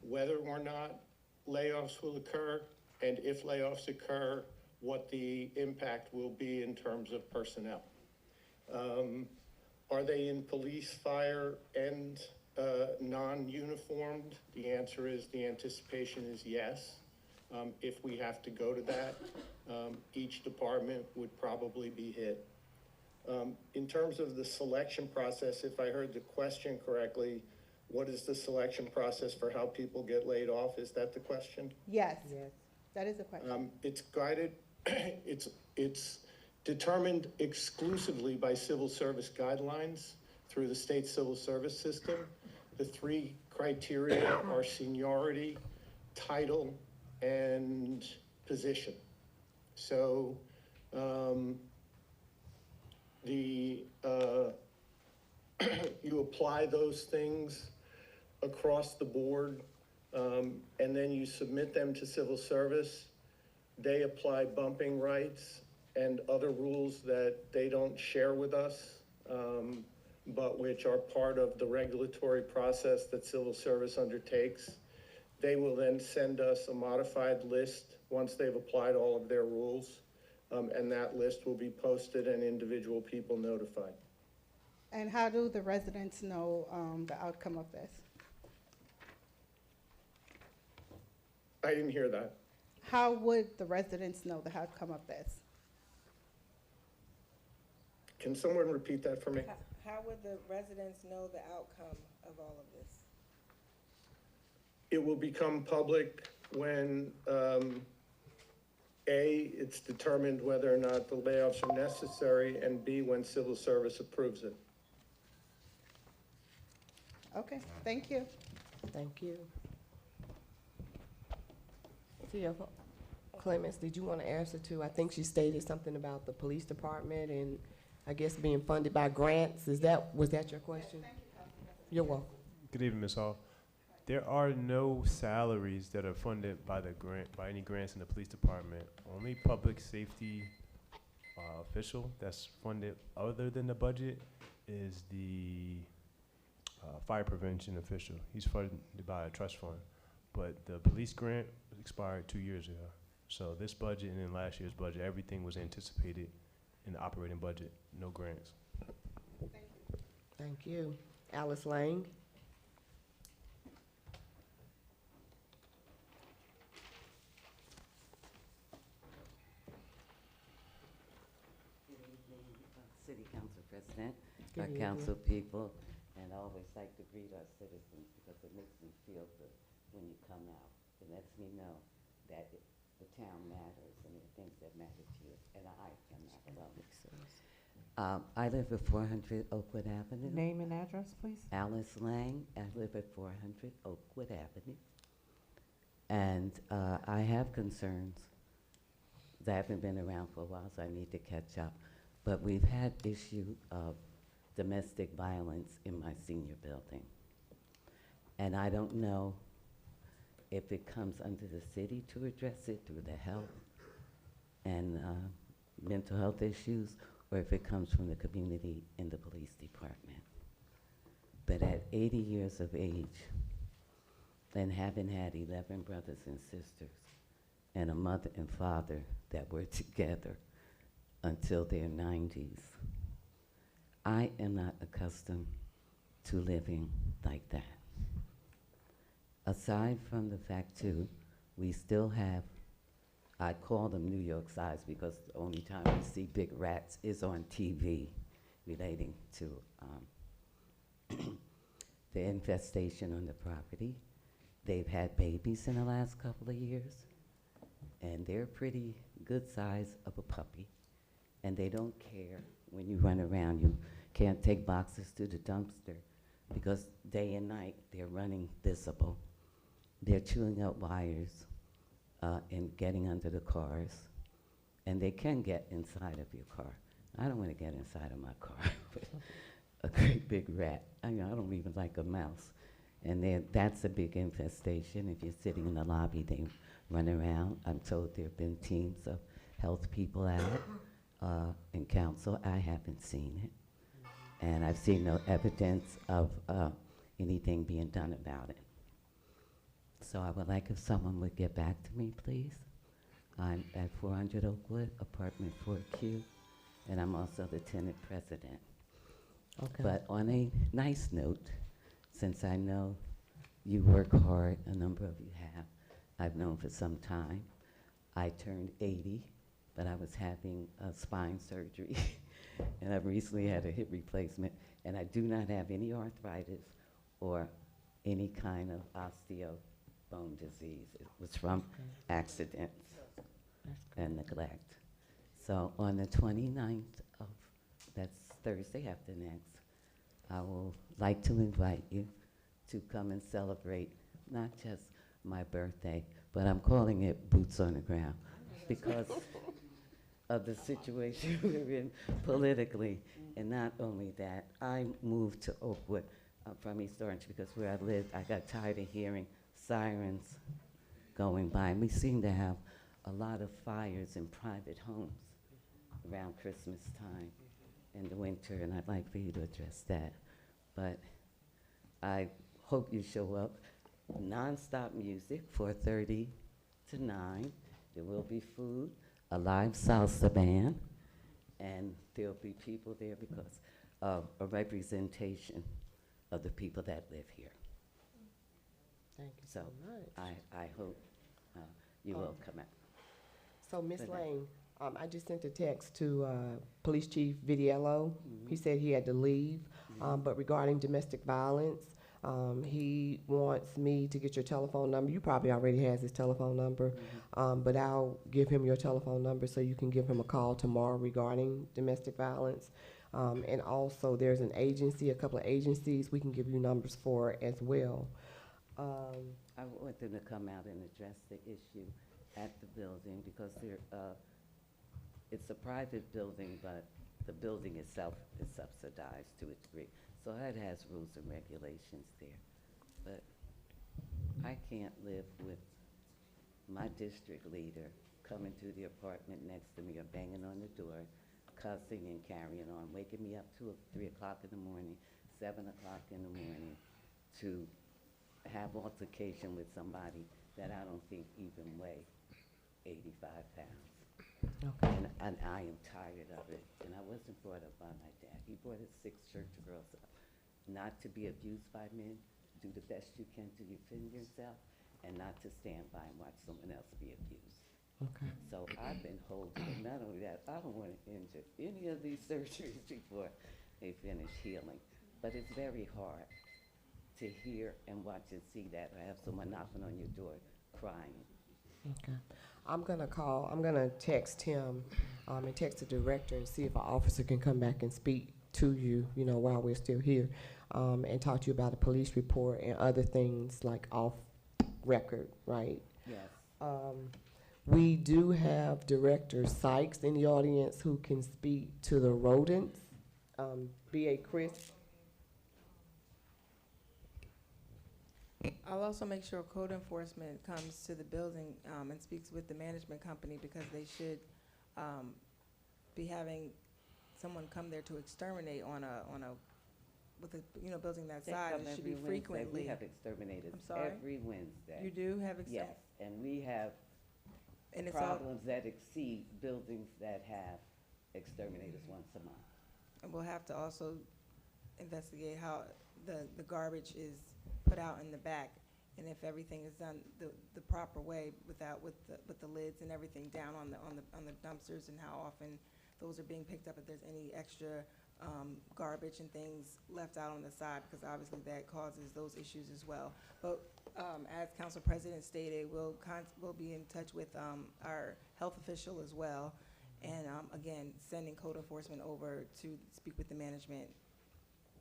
whether or not layoffs will occur, and if layoffs occur, what the impact will be in terms of personnel. Are they in police, fire, and non-uniformed? The answer is, the anticipation is yes. If we have to go to that, each department would probably be hit. In terms of the selection process, if I heard the question correctly, what is the selection process for how people get laid off? Is that the question? Yes. Yes. That is a question. It's guided, it's determined exclusively by civil service guidelines through the state civil service system. The three criteria are seniority, title, and position. So you apply those things across the board, and then you submit them to civil service. They apply bumping rights and other rules that they don't share with us, but which are part of the regulatory process that civil service undertakes. They will then send us a modified list once they've applied all of their rules, and that list will be posted and individual people notified. And how do the residents know the outcome of this? I didn't hear that. How would the residents know the outcome of this? Can someone repeat that for me? How would the residents know the outcome of all of this? It will become public when, A, it's determined whether or not the layoffs are necessary, and B, when civil service approves it. Okay, thank you. Thank you. CFO Clements, did you want to answer to, I think she stated something about the police department and I guess being funded by grants. Was that your question? You're welcome. Good evening, Ms. Hall. There are no salaries that are funded by any grants in the police department. Only public safety official that's funded other than the budget is the fire prevention official. He's funded by a trust fund. But the police grant expired 2 years ago. So this budget and then last year's budget, everything was anticipated in the operating budget, no grants. Thank you. Alice Lang. Good evening, City Council President, Good our evening. council people, and I always like to greet our citizens because it makes me feel good when you come out. It lets me know that the town matters and the things that matter to you, and I am not alone. I live at 400 Oakwood Avenue. Name and address, please. Alice Lang. I live at 400 Oakwood Avenue. And I have concerns that haven't been around for a while, so I need to catch up. But we've had issue of domestic violence in my senior building. And I don't know if it comes under the city to address it through the health and mental health issues, or if it comes from the community in the police department. But at 80 years of age, and having had 11 brothers and sisters, and a mother and father that were together until their 90s, I am not accustomed to living like that. Aside from the fact, too, we still have, I call them New York size because the only time we see big rats is on TV relating to the infestation on the property. They've had babies in the last couple of years, and they're pretty good size of a puppy, and they don't care when you run around. You can't take boxes to the dumpster because day and night they're running visible. They're chewing up wires and getting under the cars, and they can get inside of your car. I don't want to get inside of my car with a great big rat. I don't even like a mouse. And that's a big infestation. If you're sitting in the lobby, they run around. I'm told there have been teams of health people out in council. I haven't seen it. And I've seen no evidence of anything being done about it. So I would like if someone would get back to me, please. I'm at 400 Oakwood, apartment 4Q, and I'm also the tenant president. Okay. But on a nice note, since I know you work hard, a number of you have, I've known for some time. I turned 80, but I was having spine surgery, and I've recently had a hip replacement, and I do not have any arthritis or any kind of osteobone disease. It was from accidents and neglect. So on the 29th of, that's Thursday after next, I will like to invite you to come and celebrate not just my birthday, but I'm calling it Boots on the Ground because of the situation we're in politically. And not only that, I moved to Oakwood from East Orange because where I lived, I got tired of hearing sirens going by. And we seem to have a lot of fires in private homes around Christmas time in the winter, and I'd like for you to address that. But I hope you show up. Non-stop music, 4:30 to 9. There will be food, a live salsa band, and there'll be people there because of a representation of the people that live here. Thank you So much. I hope you will come out. So, Ms. But, Lane, I just sent a text to Police Chief Vidiello. He said he had to leave, but regarding domestic violence, he wants me to get your telephone number. You probably already has his telephone number, but I'll give him your telephone number so you can give him a call tomorrow regarding domestic violence. And also, there's an agency, a couple of agencies we can give you numbers for as well. I want them to come out and address the issue at the building because it's a private building, but the building itself is subsidized to a degree. So it has rules and regulations there. But I can't live with my district leader coming to the apartment next to me or banging on the door, cussing and carrying on, waking me up 3 o'clock in the morning, 7 o'clock in the morning to have altercation with somebody that I don't think even weigh 85 pounds. Okay. And I am tired of it. And I wasn't brought up by my dad. He brought his 6 church girls up not to be abused by men, do the best you can to defend yourself, and not to stand by and watch someone else be abused. Okay. So I've been holding it. Not only that, I don't want to injure any of these surgeries before they finish healing. But it's very hard to hear and watch and see that, or have someone knocking on your door crying. Okay. I'm gonna text him and text the director and see if an officer can come back and speak to you, while we're still here, and talk to you about a police report and other things like off record, right? Yes. We do have Director Sykes in the audience who can speak to the rodents. B.A. Chris. I'll also make sure code enforcement comes to the building and speaks with the management company because they should be having someone come there to exterminate with a building that They size. come It should every be Wednesday. frequently. We have exterminators I'm sorry? every Wednesday. You do have Yes, and we have and it's all, problems that exceed buildings that have exterminators once a month. and we'll have to also investigate how the garbage is put out in the back, and if everything is done the proper way with the lids and everything down on the dumpsters, and how often those are being picked up, if there's any extra garbage and things left out on the side, because obviously that causes those issues as well. But as Council President stated, we'll be in touch with our health official as well, and again, sending code enforcement over to speak with the management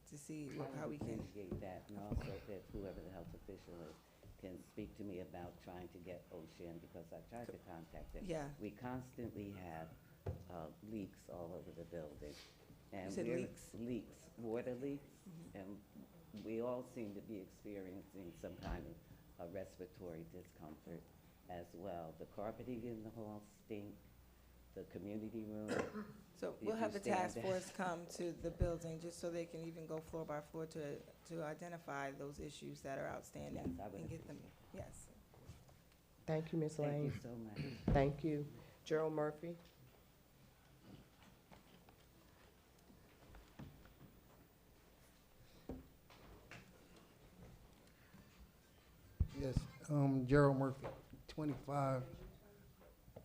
to see how we can. Appreciate that, and also if whoever the health official is can speak to me about trying to get OSHA, because I tried to contact them. Yeah. We constantly have leaks all over the building. And You said leaks? Leaks, water leaks, and we all seem to be experiencing some kind of respiratory discomfort as well. The carpeting in the hall stink, the community room. So if we'll have you the stand task there- force come to the building, just so they can even go floor by floor to identify those issues that are outstanding. Yes, I would and get them. appreciate Yes. Thank you, Ms. Thank Lane. you so much. Thank you. Gerald Murphy. Yes, Gerald Murphy,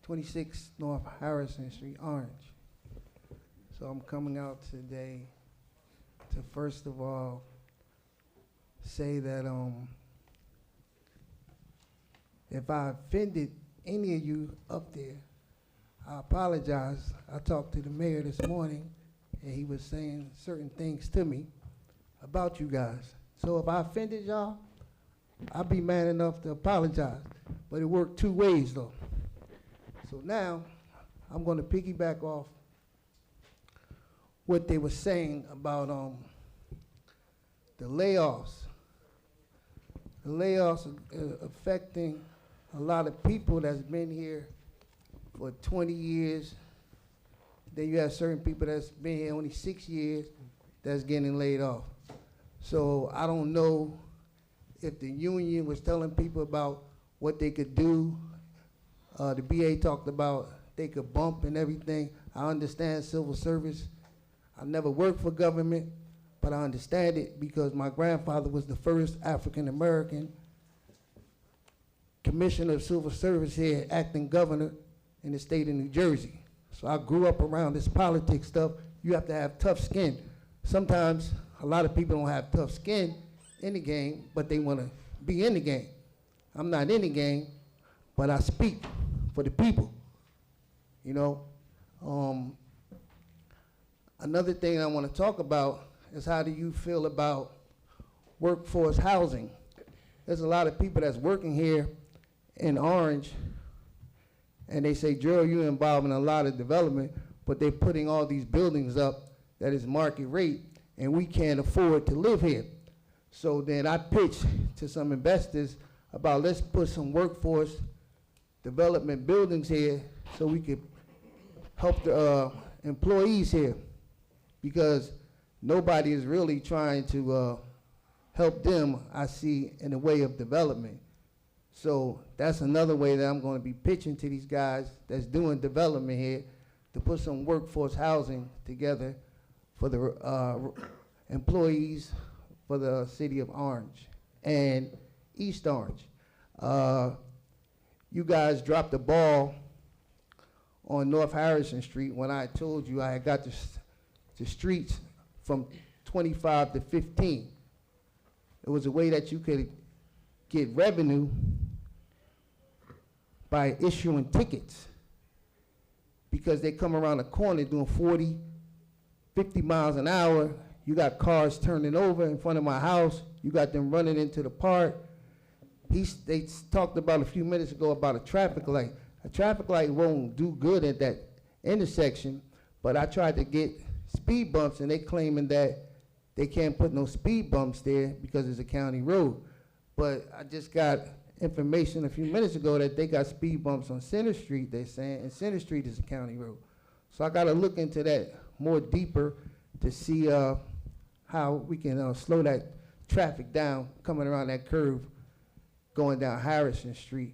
26 North Harrison Street, Orange. So I'm coming out today to first of all say that if I offended any of you up there, I apologize. I talked to the mayor this morning, and he was saying certain things to me about you guys. So if I offended y'all, I'll be man enough to apologize. But it worked two ways, though. So now, I'm going to piggyback off what they were saying about the layoffs. The layoffs are affecting a lot of people that's been here for 20 years. Then you have certain people that's been here only 6 years that's getting laid off. So I don't know if the union was telling people about what they could do. The BA talked about they could bump and everything. I understand civil service. I never worked for government, but I understand it because my grandfather was the first African-American commissioner of civil service here, acting governor in the state of New Jersey. So I grew up around this politics stuff. You have to have tough skin. Sometimes a lot of people don't have tough skin in the game, but they want to be in the game. I'm not in the game, but I speak for the people, you know. Another thing I want to talk about is how do you feel about workforce housing? There's a lot of people that's working here in Orange, and they say, Gerald, you're involved in a lot of development, but they're putting all these buildings up that is market rate, and we can't afford to live here. So then I pitched to some investors about let's put some workforce development buildings here so we could help the employees here, because nobody is really trying to help them, I see, in the way of development. So that's another way that I'm going to be pitching to these guys that's doing development here to put some workforce housing together for the employees for the city of Orange and East Orange. You guys dropped the ball on North Harrison Street when I told you I had got the streets from 25 to 15. It was a way that you could get revenue by issuing tickets, because they come around the corner doing 40, 50 miles an hour. You got cars turning over in front of my house. You got them running into the park. They talked about a few minutes ago about a traffic light. A traffic light won't do good at that intersection, but I tried to get speed bumps, and they claiming that they can't put no speed bumps there because it's a county road. But I just got information a few minutes ago that they got speed bumps on Center Street, they're saying, and Center Street is a county road. So I got to look into that more deeper to see how we can slow that traffic down coming around that curve going down Harrison Street.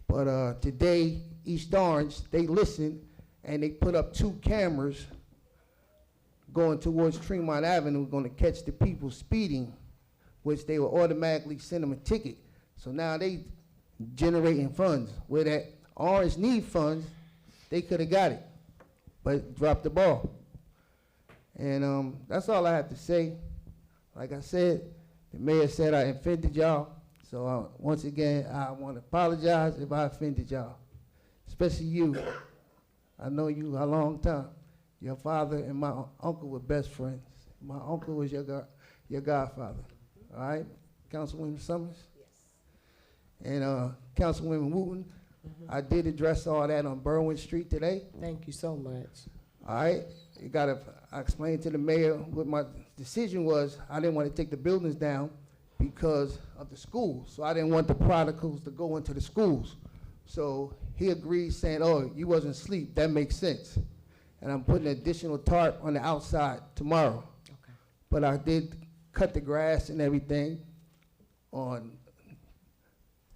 But today, East Orange, they listened and they put up 2 cameras going towards Tremont Avenue, going to catch the people speeding, which they will automatically send them a ticket. So now they generating funds. Where that Orange need funds, they could have got it, but dropped the ball. And that's all I have to say. Like I said, the mayor said I offended y'all. So once again, I want to apologize if I offended y'all, especially you. I know you a long time. Your father and my uncle were best friends. My uncle was your godfather. All right, Councilwoman Summers? Yes. And Councilwoman Wooten, I did address all that on Berwyn Street today. Thank you so much. All right, I explained to the mayor what my decision was. I didn't want to take the buildings down because of the schools. So I didn't want the prodigals to go into the schools. So he agreed saying, oh, you wasn't asleep, that makes sense. And I'm putting an additional tarp on the outside tomorrow. Okay. But I did cut the grass and everything on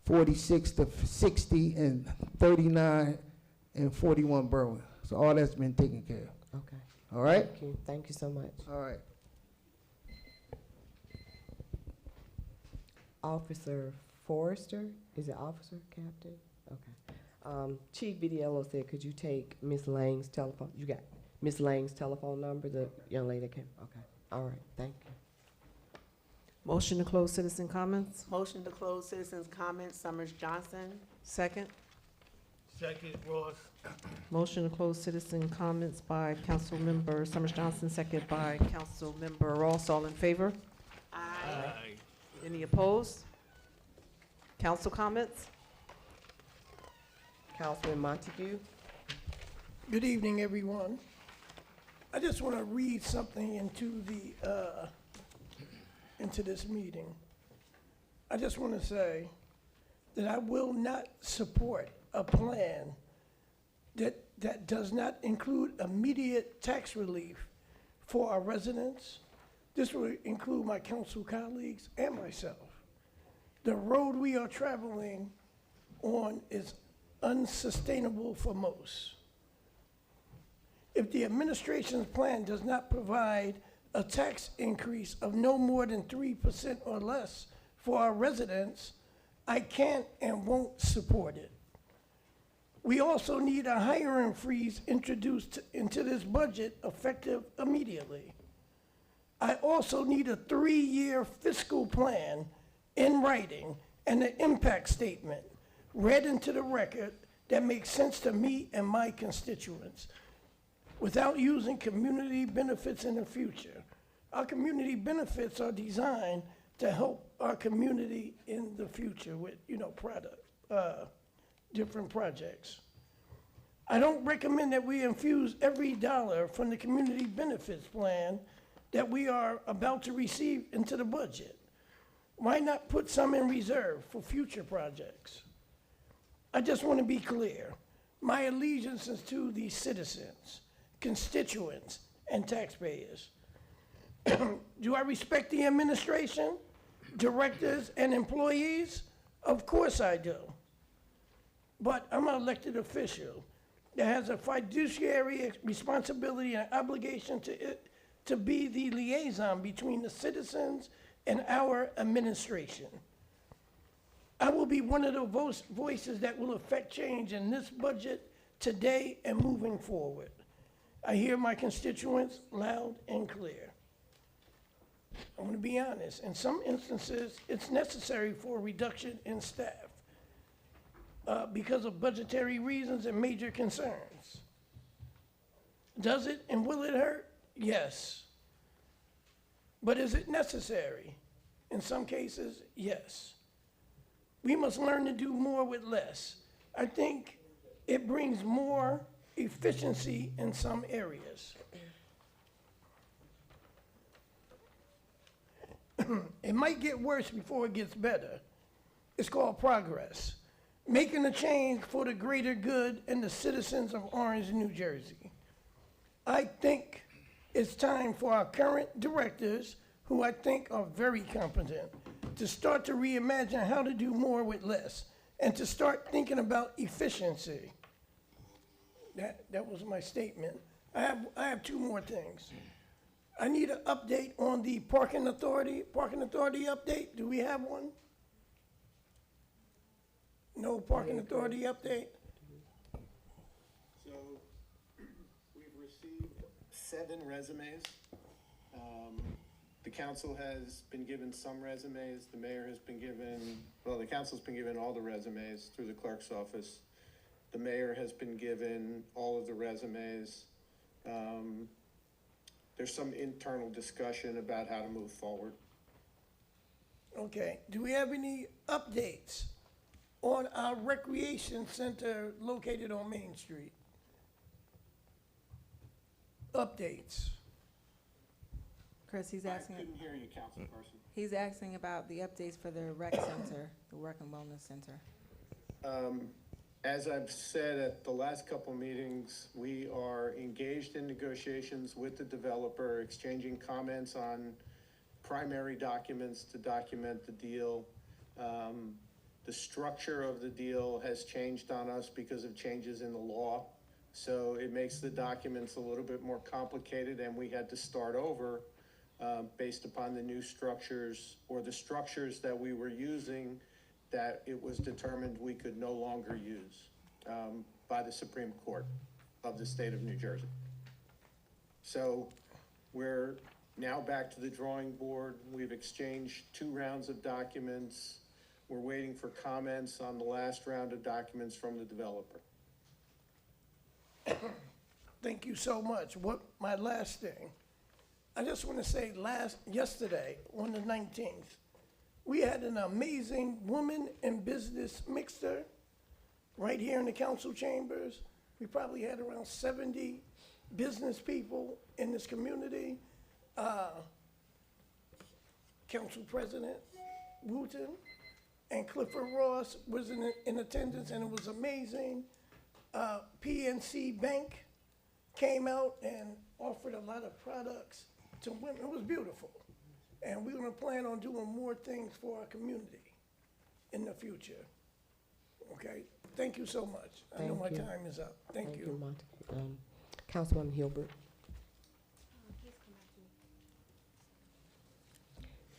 46 to 60 and 39 and 41 Berwyn. So all that's been taken care of. Okay. All right? Thank you. Thank you so much. All right. Officer Forrester, is it officer, captain? Okay. Chief Vidiello said, could you take Miss Lang's telephone? You got Miss Lang's telephone number, the young lady that came? Okay. All right. Thank you. Motion to close citizen comments. Motion to close citizens' comments, Summers Johnson. Second. Second, Ross. Motion to close citizen comments by Councilmember Summers Johnson, second by Councilmember Ross. All in favor? Aye. Any opposed? Council comments? Councilman Montague. Good evening, everyone. I just want to read something into this meeting. I just want to say that I will not support a plan that does not include immediate tax relief for our residents. This will include my council colleagues and myself. The road we are traveling on is unsustainable for most. If the administration's plan does not provide a tax increase of no more than 3% or less for our residents, I can't and won't support it. We also need a hiring freeze introduced into this budget effective immediately. I also need a 3-year fiscal plan in writing and an impact statement read into the record that makes sense to me and my constituents without using community benefits in the future. Our community benefits are designed to help our community in the future with, different projects. I don't recommend that we infuse every dollar from the community benefits plan that we are about to receive into the budget. Why not put some in reserve for future projects? I just want to be clear. My allegiance is to the citizens, constituents, and taxpayers. Do I respect the administration, directors, and employees? Of course I do. But I'm an elected official that has a fiduciary responsibility and obligation to be the liaison between the citizens and our administration. I will be one of the voices that will affect change in this budget today and moving forward. I hear my constituents loud and clear. I'm going to be honest. In some instances, it's necessary for a reduction in staff because of budgetary reasons and major concerns. Does it and will it hurt? Yes. But is it necessary? In some cases, yes. We must learn to do more with less. I think it brings more efficiency in some areas. It might get worse before it gets better. It's called progress. Making a change for the greater good and the citizens of Orange, New Jersey. I think it's time for our current directors, who I think are very competent, to start to reimagine how to do more with less and to start thinking about efficiency. That was my statement. I have two more things. I need an update on the parking authority update. Do we have one? No parking authority update? So we've received 7 resumes The council has been given some resumes, the mayor has been given, well, the council's been given all the resumes through the clerk's office. The mayor has been given all of the resumes. There's some internal discussion about how to move forward. Okay, do we have any updates on our recreation center located on Main Street? Updates. Chris, he's I asking, couldn't hear you, councilperson. he's asking about the updates for the rec center, the rec and wellness center. As I've said at the last couple meetings, we are engaged in negotiations with the developer, exchanging comments on primary documents to document the deal. The structure of the deal has changed on us because of changes in the law. So it makes the documents a little bit more complicated, and we had to start over based upon the new structures, or the structures that we were using that it was determined we could no longer use by the Supreme Court of the state of New Jersey. So we're now back to the drawing board. We've exchanged 2 rounds of documents. We're waiting for comments on the last round of documents from the developer. Thank you so much. My last thing, I just want to say yesterday on the 19th, we had an amazing woman in business mixer right here in the council chambers. We probably had around 70 business people in this community. Council President Wooten and Clifford Ross was in attendance, and it was amazing. PNC Bank came out and offered a lot of products to women. It was beautiful. And we're gonna plan on doing more things for our community in the future. Okay, thank you so much. I know my Thank you. time is up. Thank you. Monty. Councilwoman Hilbert.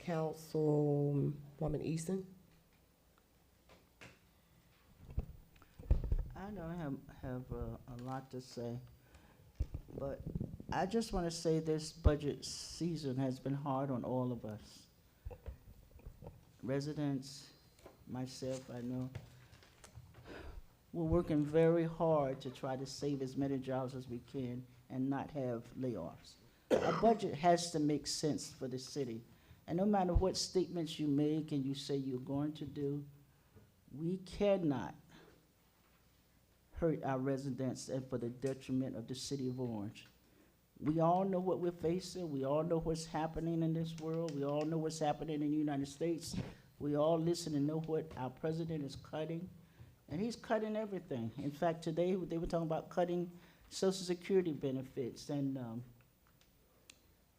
Councilwoman Easton. I don't have a lot to say, but I just want to say this budget season has been hard on all of us. Residents, myself, I know. We're working very hard to try to save as many jobs as we can and not have layoffs. A budget has to make sense for the city. And no matter what statements you make and you say you're going to do, we cannot hurt our residents and for the detriment of the city of Orange. We all know what we're facing. We all know what's happening in this world. We all know what's happening in the United States. We all listen and know what our president is cutting. And he's cutting everything. In fact, today they were talking about cutting Social Security benefits and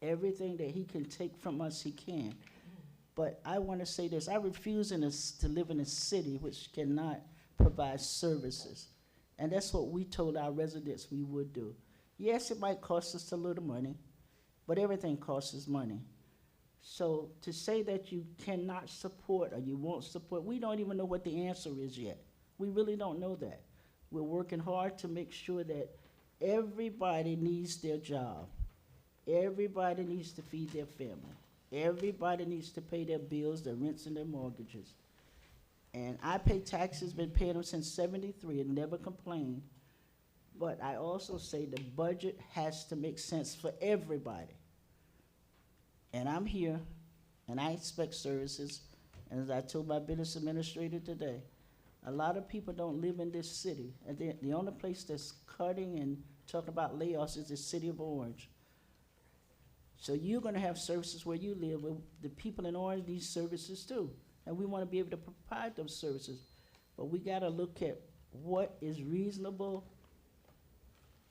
everything that he can take from us, he can. But I want to say this. I refuse to live in a city which cannot provide services. And that's what we told our residents we would do. Yes, it might cost us a little money, but everything costs us money. So to say that you cannot support or you won't support, we don't even know what the answer is yet. We really don't know that. We're working hard to make sure that everybody needs their job. Everybody needs to feed their family. Everybody needs to pay their bills, their rents, and their mortgages. And I pay taxes, been paying them since '73 and never complained. But I also say the budget has to make sense for everybody. And I'm here, and I expect services. And as I told my business administrator today, a lot of people don't live in this city. And the only place that's cutting and talking about layoffs is the city of Orange. So you're gonna have services where you live, where the people in Orange need services too. And we wanna be able to provide those services. But we gotta look at what is reasonable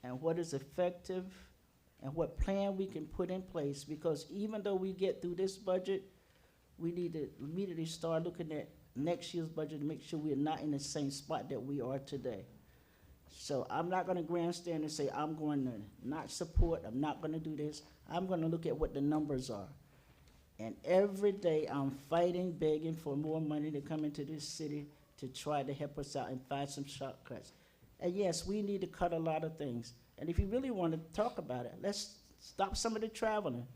and what is effective and what plan we can put in place. Because even though we get through this budget, we need to immediately start looking at next year's budget to make sure we're not in the same spot that we are today. So I'm not gonna grandstand and say, I'm going to not support, I'm not gonna do this. I'm gonna look at what the numbers are. And every day I'm fighting, begging for more money to come into this city to try to help us out and find some shortcuts. And yes, we need to cut a lot of things. And if you really want to talk about it, let's stop some of the traveling.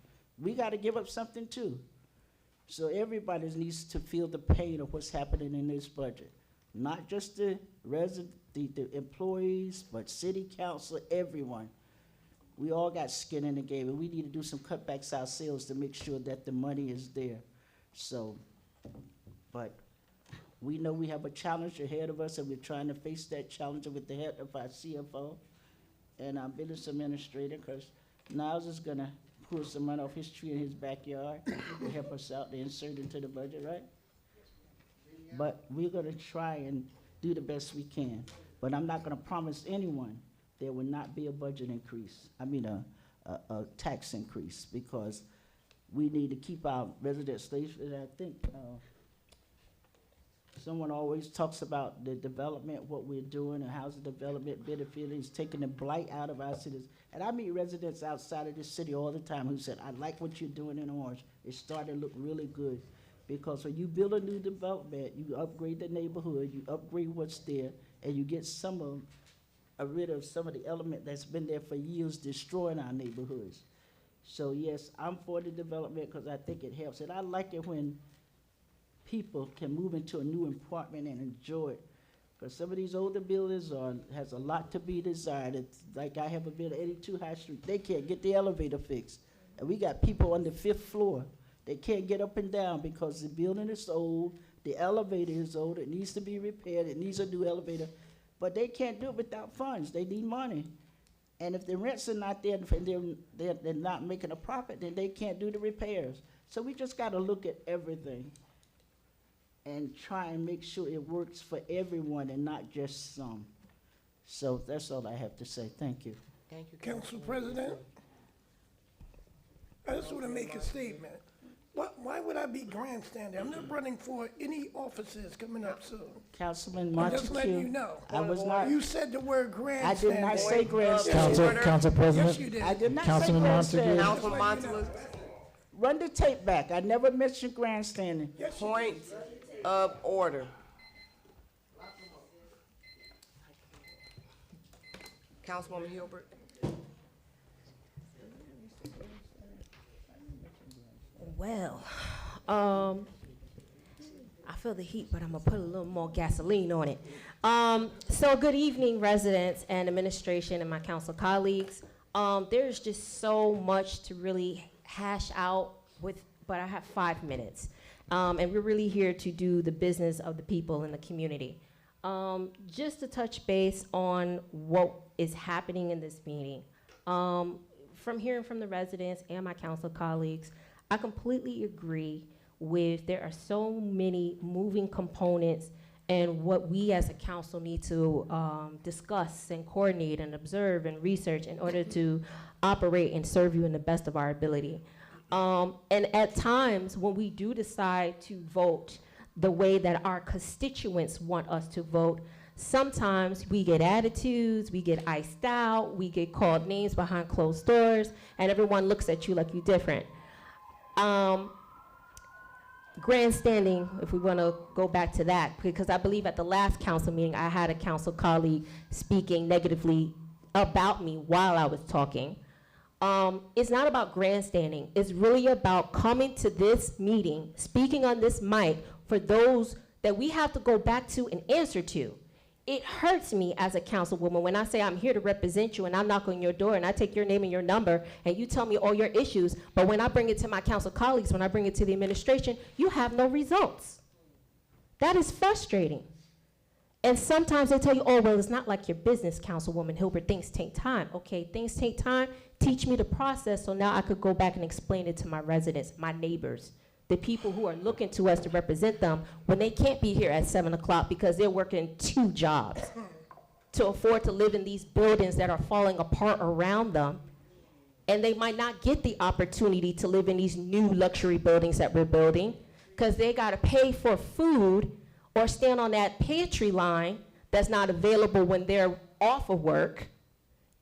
We gotta give up something too. So everybody needs to feel the pain of what's happening in this budget. Not just the the employees, but city council, everyone. We all got skin in the game, and we need to do some cutbacks ourselves to make sure that the money is there. So, but we know we have a challenge ahead of us, and we're trying to face that challenge with the head of our CFO and our business administrator, because Niles is gonna pull some money off his tree in his backyard to help us out to insert into the budget, right? But we're gonna try and do the best we can. But I'm not gonna promise anyone there will not be a budget increase, a tax increase, because we need to keep our residents safe. And I think someone always talks about the development, what we're doing, and how's the development benefiting, is taking the blight out of our cities. And I meet residents outside of this city all the time who said, I like what you're doing in Orange. It's starting to look really good. Because when you build a new development, you upgrade the neighborhood, you upgrade what's there, and you get rid of some of the element that's been there for years destroying our neighborhoods. So yes, I'm for the development because I think it helps. And I like it when people can move into a new apartment and enjoy it. Because some of these older buildings has a lot to be desired. It's like I have a building, 82 High Street, they can't get the elevator fixed. And we got people on the 5th floor. They can't get up and down because the building is old, the elevator is old, it needs to be repaired, it needs a new elevator. But they can't do it without funds, they need money. And if the rents are not there and they're not making a profit, then they can't do the repairs. So we just gotta look at everything and try and make sure it works for everyone and not just some. So that's all I have to say, thank you. Thank you, Council President, I just want to make a statement. Why would I be grandstanding? I'm not running for any offices coming up soon. Councilman I'm Montague. just letting you know. I was not. You said the word I grandstanding. did not say grandstanding. Council President. Yes, you did. I did not Councilman say Montague. grandstanding. Councilman Montague, Run the tape back. I never mentioned grandstanding. point of order. Councilwoman Hilbert. Well, I feel the heat, but I'm gonna put a little more gasoline on it. So good evening, residents and administration and my council colleagues. There's just so much to really hash out with, but I have 5 minutes. And we're really here to do the business of the people in the community. Just to touch base on what is happening in this meeting. From hearing from the residents and my council colleagues, I completely agree with there are so many moving components and what we as a council need to discuss and coordinate and observe and research in order to operate and serve you in the best of our ability. And at times when we do decide to vote the way that our constituents want us to vote, sometimes we get attitudes, we get iced out, we get called names behind closed doors, and everyone looks at you like you're different. Grandstanding, if we want to go back to that, because I believe at the last council meeting, I had a council colleague speaking negatively about me while I was talking. It's not about grandstanding. It's really about coming to this meeting, speaking on this mic for those that we have to go back to and answer to. It hurts me as a councilwoman when I say I'm here to represent you and I knock on your door and I take your name and your number and you tell me all your issues, but when I bring it to my council colleagues, when I bring it to the administration, you have no results. That is frustrating. And sometimes they tell you, oh, well, it's not like your business, Councilwoman Hilbert, things take time. Okay, things take time. Teach me the process so now I could go back and explain it to my residents, my neighbors, the people who are looking to us to represent them when they can't be here at 7 o'clock because they're working 2 jobs to afford to live in these buildings that are falling apart around them. And they might not get the opportunity to live in these new luxury buildings that we're building because they gotta pay for food or stand on that pantry line that's not available when they're off of work.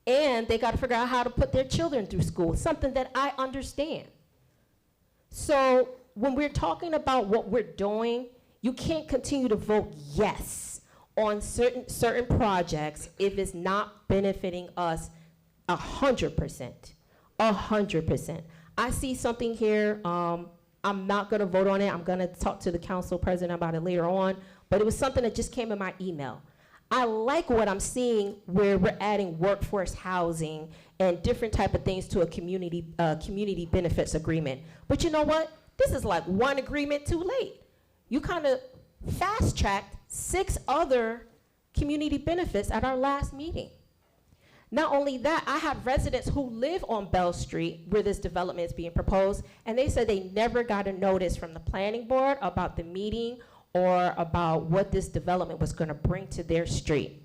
And they gotta figure out how to put their children through school, something that I understand. So when we're talking about what we're doing, you can't continue to vote yes on certain projects if it's not benefiting us 100%. 100%. I see something here. I'm not going to vote on it. I'm going to talk to the council president about it later on. But it was something that just came in my email. I like what I'm seeing where we're adding workforce housing and different type of things to a community benefits agreement. But you know what? This is like one agreement too late. You kind of fast-tracked 6 other community benefits at our last meeting. Not only that, I have residents who live on Bell Street where this development is being proposed, and they said they never got a notice from the planning board about the meeting or about what this development was going to bring to their street.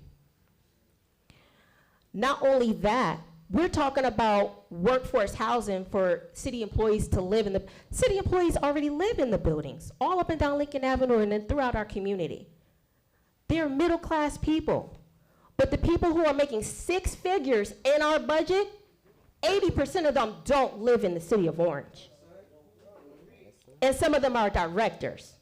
Not only that, we're talking about workforce housing for city employees to live in the, city employees already live in the buildings, all up and down Lincoln Avenue and then throughout our community. They're middle-class people. But the people who are making 6 figures in our budget, 80% of them don't live in the city of Orange. And some of them are directors.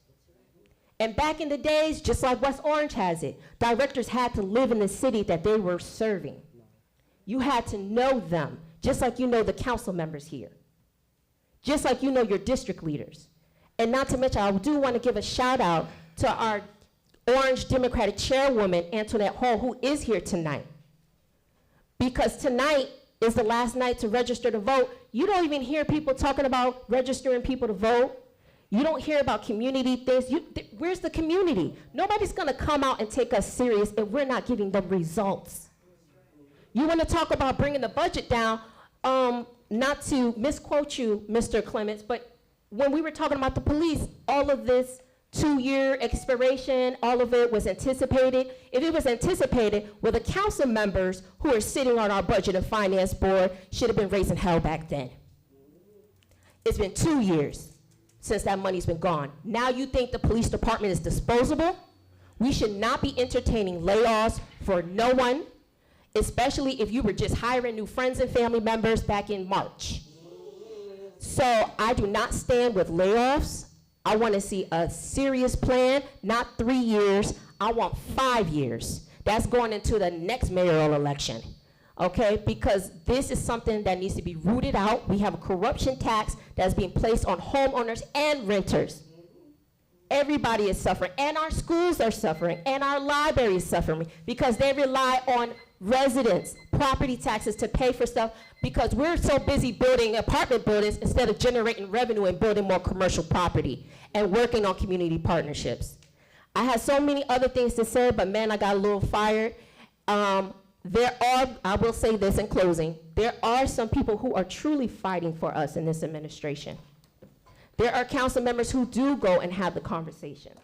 And back in the days, just like West Orange has it, directors had to live in the city that they were serving. You had to know them, just like you know the council members here. Just like you know your district leaders. And not to mention, I do want to give a shout out to our Orange Democratic Chairwoman, Antoinette Hall, who is here tonight. Because tonight is the last night to register to vote. You don't even hear people talking about registering people to vote. You don't hear about community things. Where's the community? Nobody's gonna come out and take us serious if we're not giving them results. You wanna talk about bringing the budget down, not to misquote you, Mr. Clements, but when we were talking about the police, all of this 2-year expiration, all of it was anticipated. If it was anticipated, well, the council members who are sitting on our budget and finance board should have been raising hell back then. It's been 2 years since that money's been gone. Now you think the police department is disposable? We should not be entertaining layoffs for no one, especially if you were just hiring new friends and family members back in March. So I do not stand with layoffs. I want to see a serious plan, not 3 years. I want 5 years. That's going into the next mayoral election, okay? Because this is something that needs to be rooted out. We have a corruption tax that's being placed on homeowners and renters. Everybody is suffering, and our schools are suffering, and our library is suffering because they rely on residents' property taxes to pay for stuff because we're so busy building apartment buildings instead of generating revenue and building more commercial property and working on community partnerships. I had so many other things to say, but man, I got a little fired. I will say this in closing, there are some people who are truly fighting for us in this administration. There are council members who do go and have the conversations.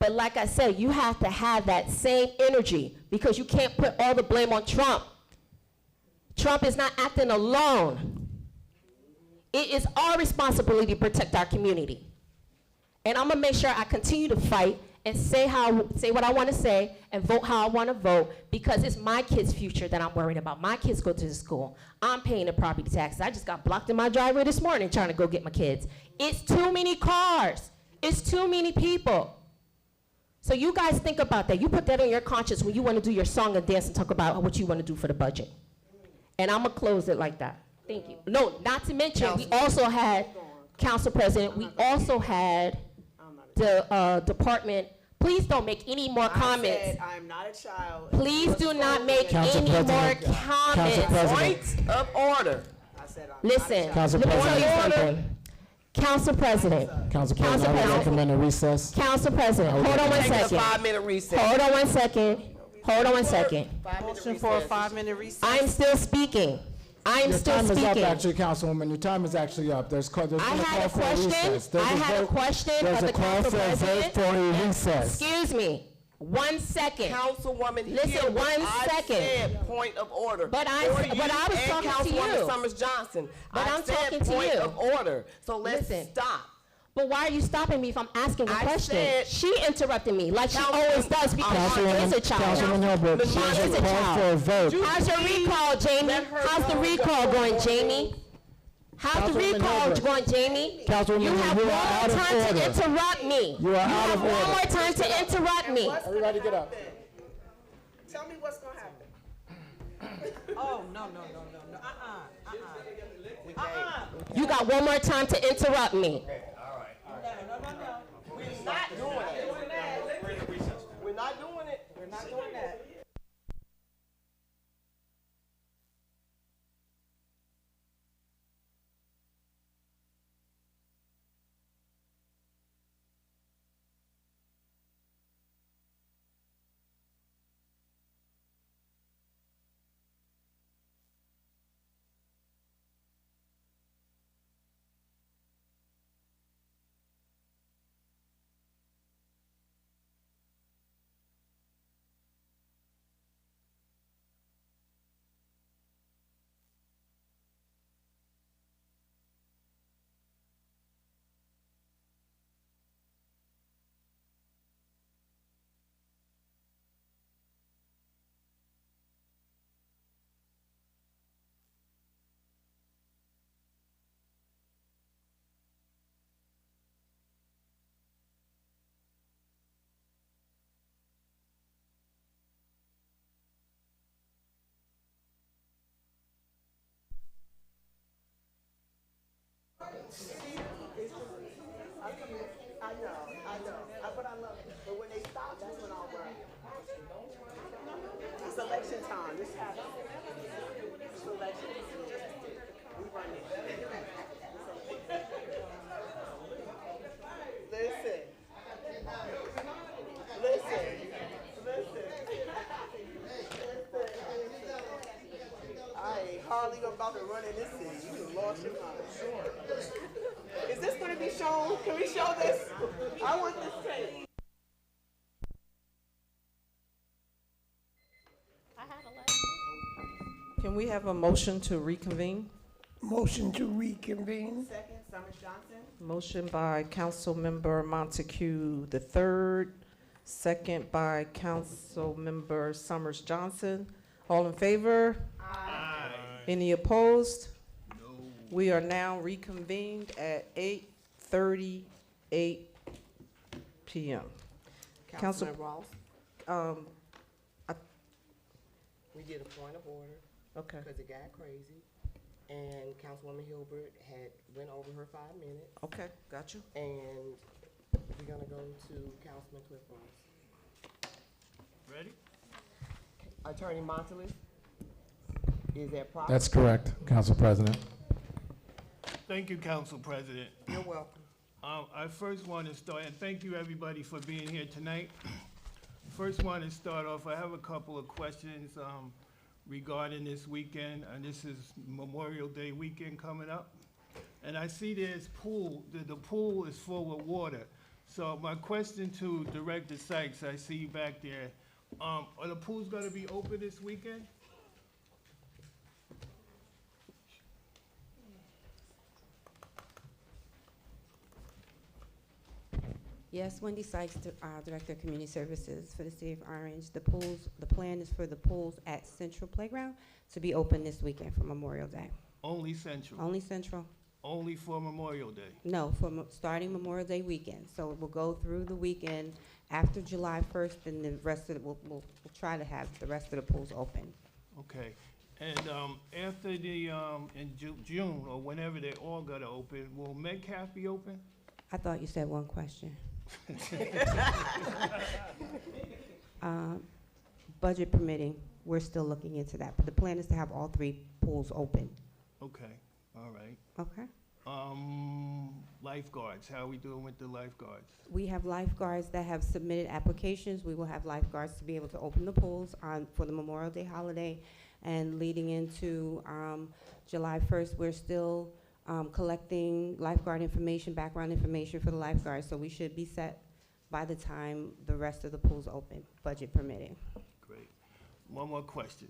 But like I said, you have to have that same energy because you can't put all the blame on Trump. Trump is not acting alone. It is our responsibility to protect our community. And I'm gonna make sure I continue to fight and say what I want to say and vote how I want to vote because it's my kids' future that I'm worried about. My kids go to the school. I'm paying the property taxes. I just got blocked in my driveway this morning trying to go get my kids. It's too many cars. It's too many people. So you guys think about that. You put that on your conscience when you want to do your song and dance and talk about what you want to do for the budget. And I'm going to close it like that. Thank you. No, not to mention, we also had, Council President, we also had the department, please don't make any more comments. I said I'm not a child. Please do not make any more comments. Point of order. I said I'm Listen, not a child. let me tell you something. Council President. Council President, I would recommend a recess. Council President, hold on one second. Take a 5-minute recess. Hold on 1 second. Hold on 1 second. Motion for a 5-minute recess. I'm still speaking. I'm Your still time is up, speaking. actually, Councilwoman. Your time is actually up. There's been a I had call a for a question. recess. I had a question There's of a the call council for a vote president. for a recess. Excuse me. 1 second. Councilwoman, Listen, hear what 1 second. I said, point of order. But I For was you talking and to you. Councilwoman Summers Johnson. But I I'm said talking to point you. of order. So let's Listen. stop. But why are you stopping me if I'm asking a I question? said- She interrupted me like she Councilwoman- always does because she is a child. Councilwoman Hilbert, She there's is a a call child. for a vote. How's your recall, Jamie? Let her How's the go. recall going, Jamie? How's the Councilwoman recall Hilbert. going, Jamie? Councilwoman, You have you one are out more of time to order. interrupt me. You are out have of one order. more time to interrupt me. Everybody get up. Tell me what's going to happen. Oh, no. You got one more time to interrupt me. We're not doing it. We're not doing it. We're not doing that. I know, but I love it. But when they stop, that's when I'll worry. It's election time. This happens. It's election. We run it. Listen. I ain't hardly about to run in this city. You just lost your mind. Is this going to be shown? Can we show this? I want this tape. Can we have a motion to reconvene? Motion to reconvene. Second, Summers Johnson. Motion by Councilmember Montague III, second by Councilmember Summers Johnson. All in favor? Aye. Any opposed? We are now reconvened at 8:38 p.m. Councilman Ross. I- We did a point of order. Okay. Because it got crazy. And Councilwoman Hilbert went over her 5 minutes. Okay, got you. And we're gonna go to Councilman Cliff Ross. Ready? Attorney Montalez, is that proper? That's correct, Council President. Thank you, Council President. You're welcome. I first want to start, and thank you everybody for being here tonight. First want to start off, I have a couple of questions regarding this weekend, and this is Memorial Day weekend coming up. And I see there's pool, the pool is full of water. So my question to Director Sykes, I see you back there, are the pools gonna be open this weekend? Yes, Wendy Sykes, Director of Community Services for the City of Orange. The plan is for the pools at Central Playground to be open this weekend for Memorial Day. Only Central? Only Central? Only for Memorial Day? No, starting Memorial Day weekend. So it will go through the weekend after July 1st, and the rest of it, we'll try to have the rest of the pools open. Okay, and after the, in June, or whenever they're all gonna open, will Metcalf be open? I thought you said one question. Budget permitting, we're still looking into that, but the plan is to have all 3 pools open. Okay, all right. Okay. Lifeguards, how are we doing with the lifeguards? We have lifeguards that have submitted applications. We will have lifeguards to be able to open the pools for the Memorial Day holiday. And leading into July 1st, we're still collecting lifeguard information, background information for the lifeguards. So we should be set by the time the rest of the pools open, budget permitting. Great. One more question.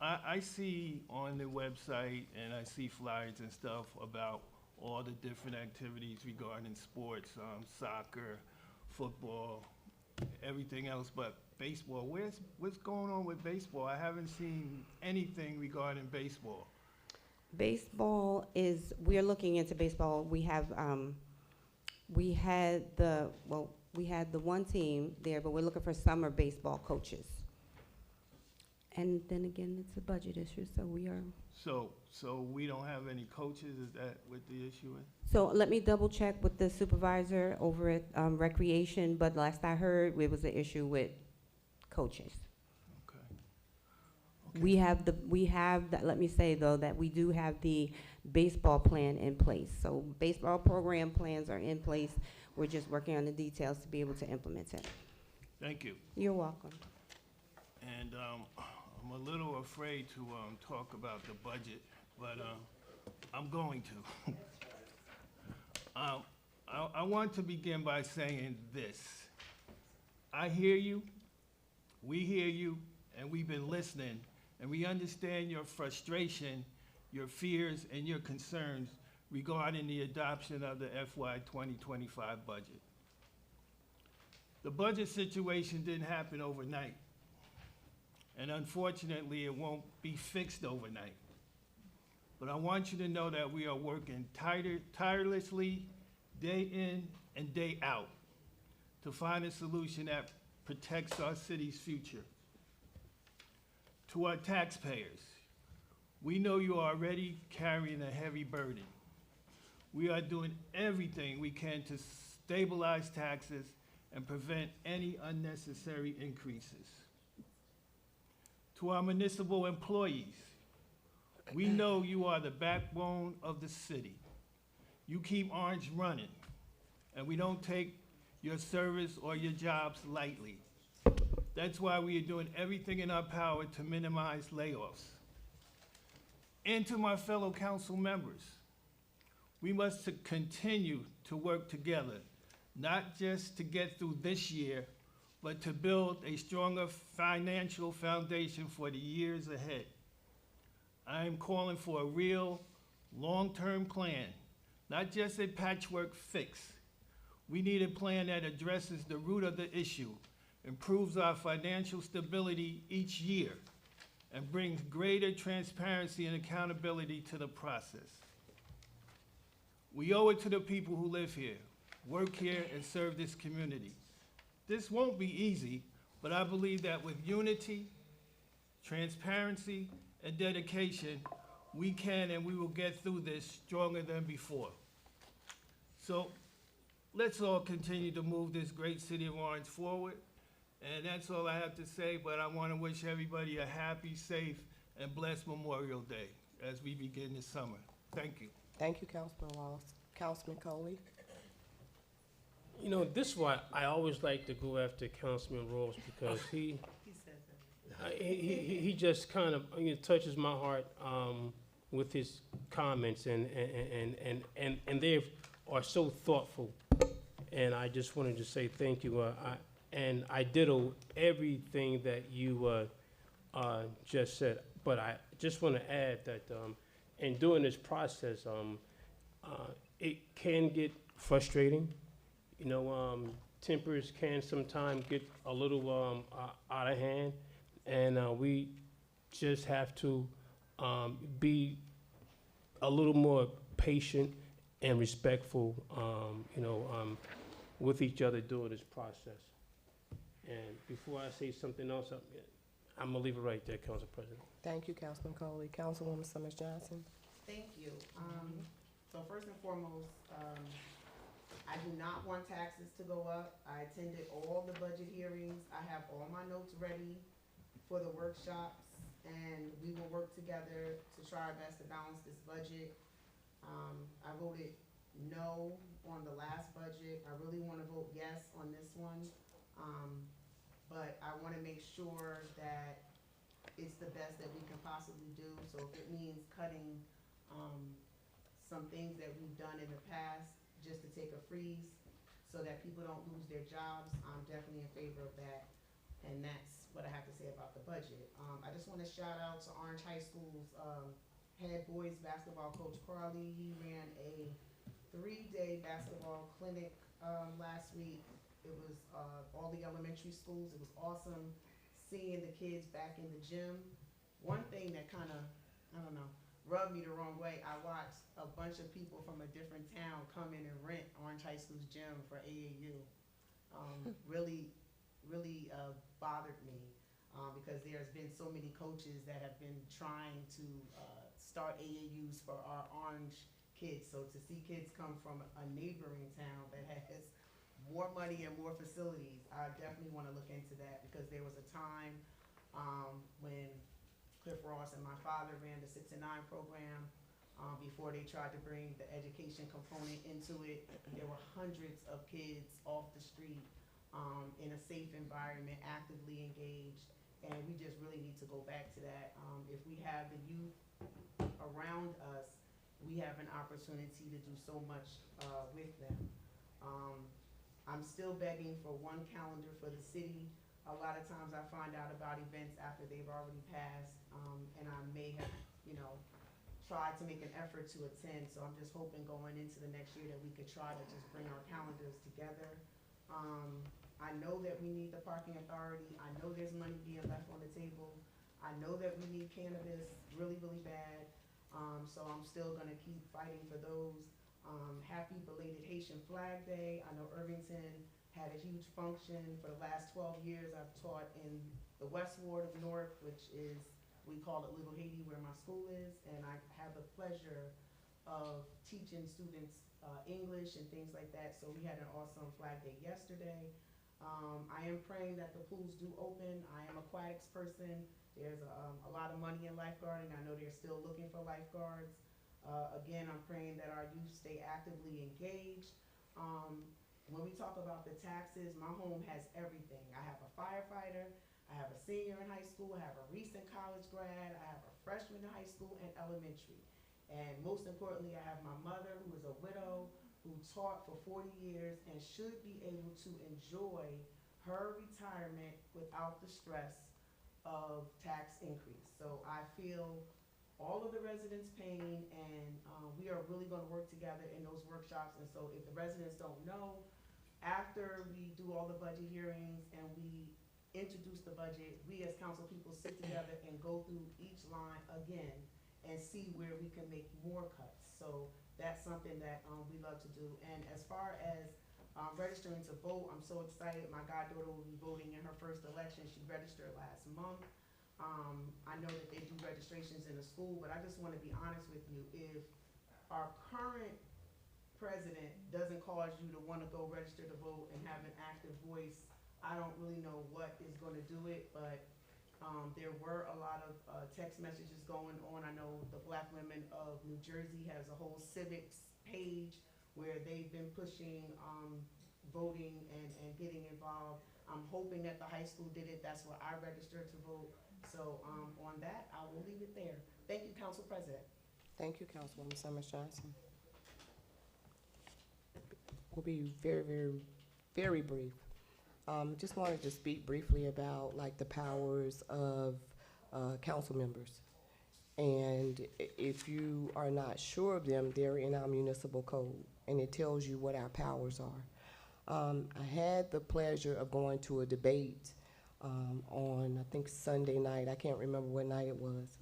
I see on the website, and I see flyers and stuff about all the different activities regarding sports, soccer, football, everything else but baseball. What's going on with baseball? I haven't seen anything regarding baseball. Baseball we're looking into baseball. We have, we had the one team there, but we're looking for summer baseball coaches. And then again, it's a budget issue, so we are. So we don't have any coaches, is that what the issue is? So let me double check with the supervisor over at Recreation, but last I heard, it was an issue with coaches. Okay. Let me say though, that we do have the baseball plan in place. So baseball program plans are in place. We're just working on the details to be able to implement it. Thank you. You're welcome. And I'm a little afraid to talk about the budget, but I'm going to. I want to begin by saying this. I hear you, we hear you, and we've been listening, and we understand your frustration, your fears, and your concerns regarding the adoption of the FY 2025 budget. The budget situation didn't happen overnight, and unfortunately, it won't be fixed overnight. But I want you to know that we are working tirelessly, day in and day out, to find a solution that protects our city's future. To our taxpayers, we know you are already carrying a heavy burden. We are doing everything we can to stabilize taxes and prevent any unnecessary increases. To our municipal employees, we know you are the backbone of the city. You keep Orange running, and we don't take your service or your jobs lightly. That's why we are doing everything in our power to minimize layoffs. And to my fellow council members, we must continue to work together, not just to get through this year, but to build a stronger financial foundation for the years ahead. I am calling for a real, long-term plan, not just a patchwork fix. We need a plan that addresses the root of the issue, improves our financial stability each year, and brings greater transparency and accountability to the process. We owe it to the people who live here, work here, and serve this community. This won't be easy, but I believe that with unity, transparency, and dedication, we can and we will get through this stronger than before. So let's all continue to move this great city of Orange forward. And that's all I have to say, but I want to wish everybody a happy, safe, and blessed Memorial Day as we begin this summer. Thank you. Thank you, Councilman Wallace. Councilman Coley? You know, this is why I always like to go after Councilman Ross, because he just kind of touches my heart with his comments, and they are so thoughtful. And I just wanted to say thank you. And I ditto everything that you just said, but I just want to add that in doing this process, it can get frustrating. You know, tempers can sometimes get a little out of hand, and we just have to be a little more patient and respectful, with each other during this process. And before I say something else, I'm gonna leave it right there, Council President. Thank you, Councilman Coley. Councilwoman Summers Johnson? Thank you. So first and foremost, I do not want taxes to go up. I attended all the budget hearings. I have all my notes ready for the workshops, and we will work together to try our best to balance this budget. I voted no on the last budget. I really want to vote yes on this one. But I want to make sure that it's the best that we can possibly do. So if it means cutting some things that we've done in the past just to take a freeze so that people don't lose their jobs, I'm definitely in favor of that. And that's what I have to say about the budget. I just want to shout out to Orange High School's head boys basketball coach, Carly. He ran a 3-day basketball clinic last week. It was all the elementary schools. It was awesome seeing the kids back in the gym. One thing that kind of, rubbed me the wrong way, I watched a bunch of people from a different town come in and rent Orange High School's gym for AAU. Really bothered me. because there's been so many coaches that have been trying to start AAUs for our Orange kids. So to see kids come from a neighboring town that has more money and more facilities, I definitely want to look into that, because there was a time when Cliff Ross and my father ran the 6 and 9 program. Before they tried to bring the education component into it, there were hundreds of kids off the street in a safe environment, actively engaged, and we just really need to go back to that. If we have the youth around us, we have an opportunity to do so much with them. I'm still begging for one calendar for the city. A lot of times I find out about events after they've already passed, and I may have, tried to make an effort to attend. So I'm just hoping going into the next year that we could try to just bring our calendars together. I know that we need the parking authority. I know there's money being left on the table. I know that we need cannabis really, really bad. So I'm still gonna keep fighting for those. Happy belated Haitian Flag Day. I know Irvington had a huge function. For the last 12 years, I've taught in the West Ward of Newark, which is, we call it Little Haiti, where my school is, and I have the pleasure of teaching students English and things like that. So we had an awesome Flag Day yesterday. I am praying that the pools do open. I am an aquatics person. There's a lot of money in lifeguarding. I know they're still looking for lifeguards. Again, I'm praying that our youth stay actively engaged. When we talk about the taxes, my home has everything. I have a firefighter, I have a senior in high school, I have a recent college grad, I have a freshman in high school and elementary. And most importantly, I have my mother, who is a widow, who taught for 40 years and should be able to enjoy her retirement without the stress of tax increase. So I feel all of the residents' pain, and we are really gonna work together in those workshops. And so if the residents don't know, after we do all the budget hearings and we introduce the budget, we as council people sit together and go through each line again and see where we can make more cuts. So that's something that we love to do. And as far as registering to vote, I'm so excited. My goddaughter will be voting in her first election. She registered last month. I know that they do registrations in the school, but I just want to be honest with you. If our current president doesn't cause you to want to go register to vote and have an active voice, I don't really know what is going to do it, but there were a lot of text messages going on. I know the Black Women of New Jersey has a whole civics page where they've been pushing voting and getting involved. I'm hoping that the high school did it. That's where I registered to vote. So on that, I will leave it there. Thank you, Council President. Thank you, Councilwoman Summers Johnson. We'll be very, very, very brief. Just wanted to speak briefly about like the powers of council members. And if you are not sure of them, they're in our municipal code, and it tells you what our powers are. I had the pleasure of going to a debate on, I think, Sunday night. I can't remember what night it was.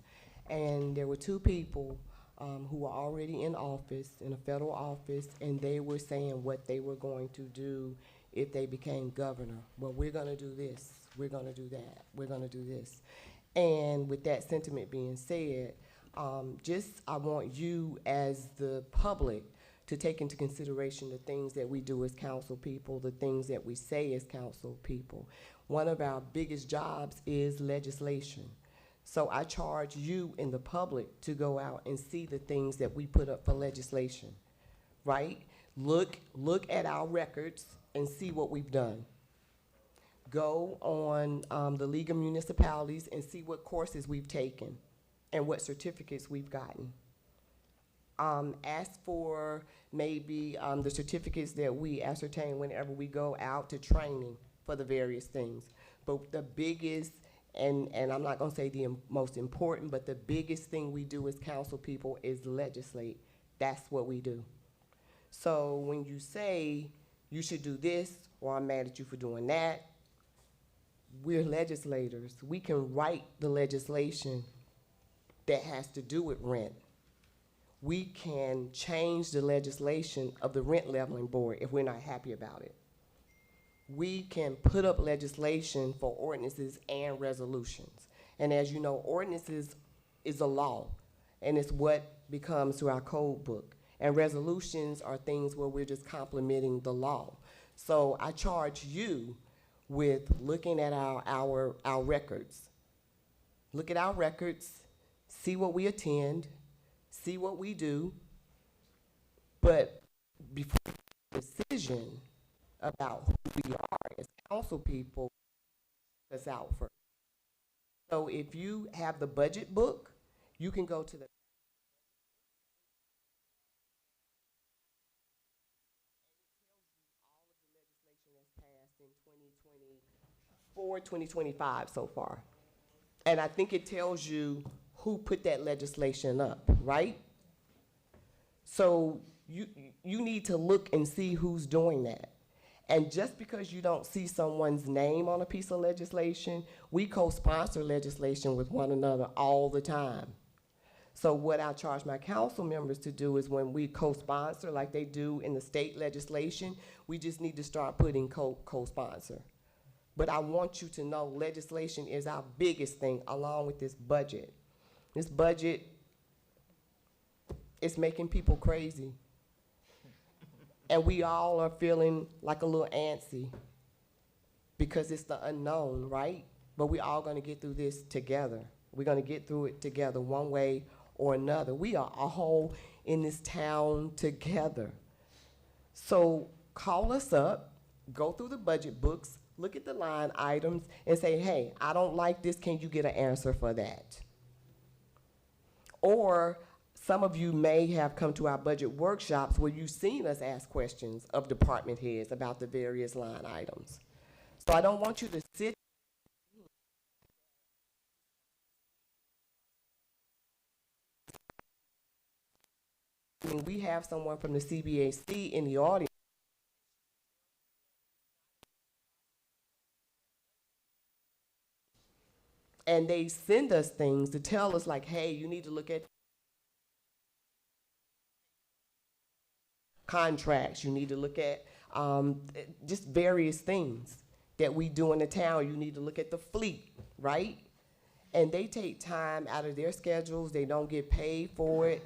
And there were two people who were already in office, in a federal office, and they were saying what they were going to do if they became governor. Well, we're gonna do this, we're gonna do that, we're gonna do this. And with that sentiment being said, I want you as the public to take into consideration the things that we do as council people, the things that we say as council people. One of our biggest jobs is legislation. So I charge you in the public to go out and see the things that we put up for legislation, right? Look at our records and see what we've done. Go on the League of Municipalities and see what courses we've taken and what certificates we've gotten. Ask for maybe the certificates that we ascertain whenever we go out to training for the various things. But the biggest, and I'm not gonna say the most important, but the biggest thing we do as council people is legislate. That's what we do. So when you say you should do this, or I'm mad at you for doing that, we're legislators. We can write the legislation that has to do with rent. We can change the legislation of the rent leveling board if we're not happy about it. we can put up legislation for ordinances and resolutions. And as you know, ordinances is a law, and it's what becomes to our code book. And resolutions are things where we're just complementing the law. So I charge you with looking at our records. Look at our records, see what we attend, see what we do, but before you make a decision about who we are as council people, that's out first. So if you have the budget book, you can go to the passed in 2024, 2025 so far. And I think it tells you who put that legislation up, right? So you need to look and see who's doing that. And just because you don't see someone's name on a piece of legislation, we co-sponsor legislation with one another all the time. So what I charge my council members to do is when we co-sponsor, like they do in the state legislation, we just need to start putting co-sponsor. But I want you to know legislation is our biggest thing along with this budget. This budget is making people crazy. And we all are feeling like a little antsy because it's the unknown, right? But we all gonna get through this together. We're gonna get through it together one way or another. We are all in this town together. So call us up, go through the budget books, look at the line items and say, hey, I don't like this, can you get an answer for that? Or some of you may have come to our budget workshops where you've seen us ask questions of department heads about the various line items. So I don't want you to sit I mean, we have someone from the CBAC in the audience. And they send us things to tell us like, hey, you need to look at contracts, you need to look at just various things that we do in the town. You need to look at the fleet, right? And they take time out of their schedules. They don't get paid for it.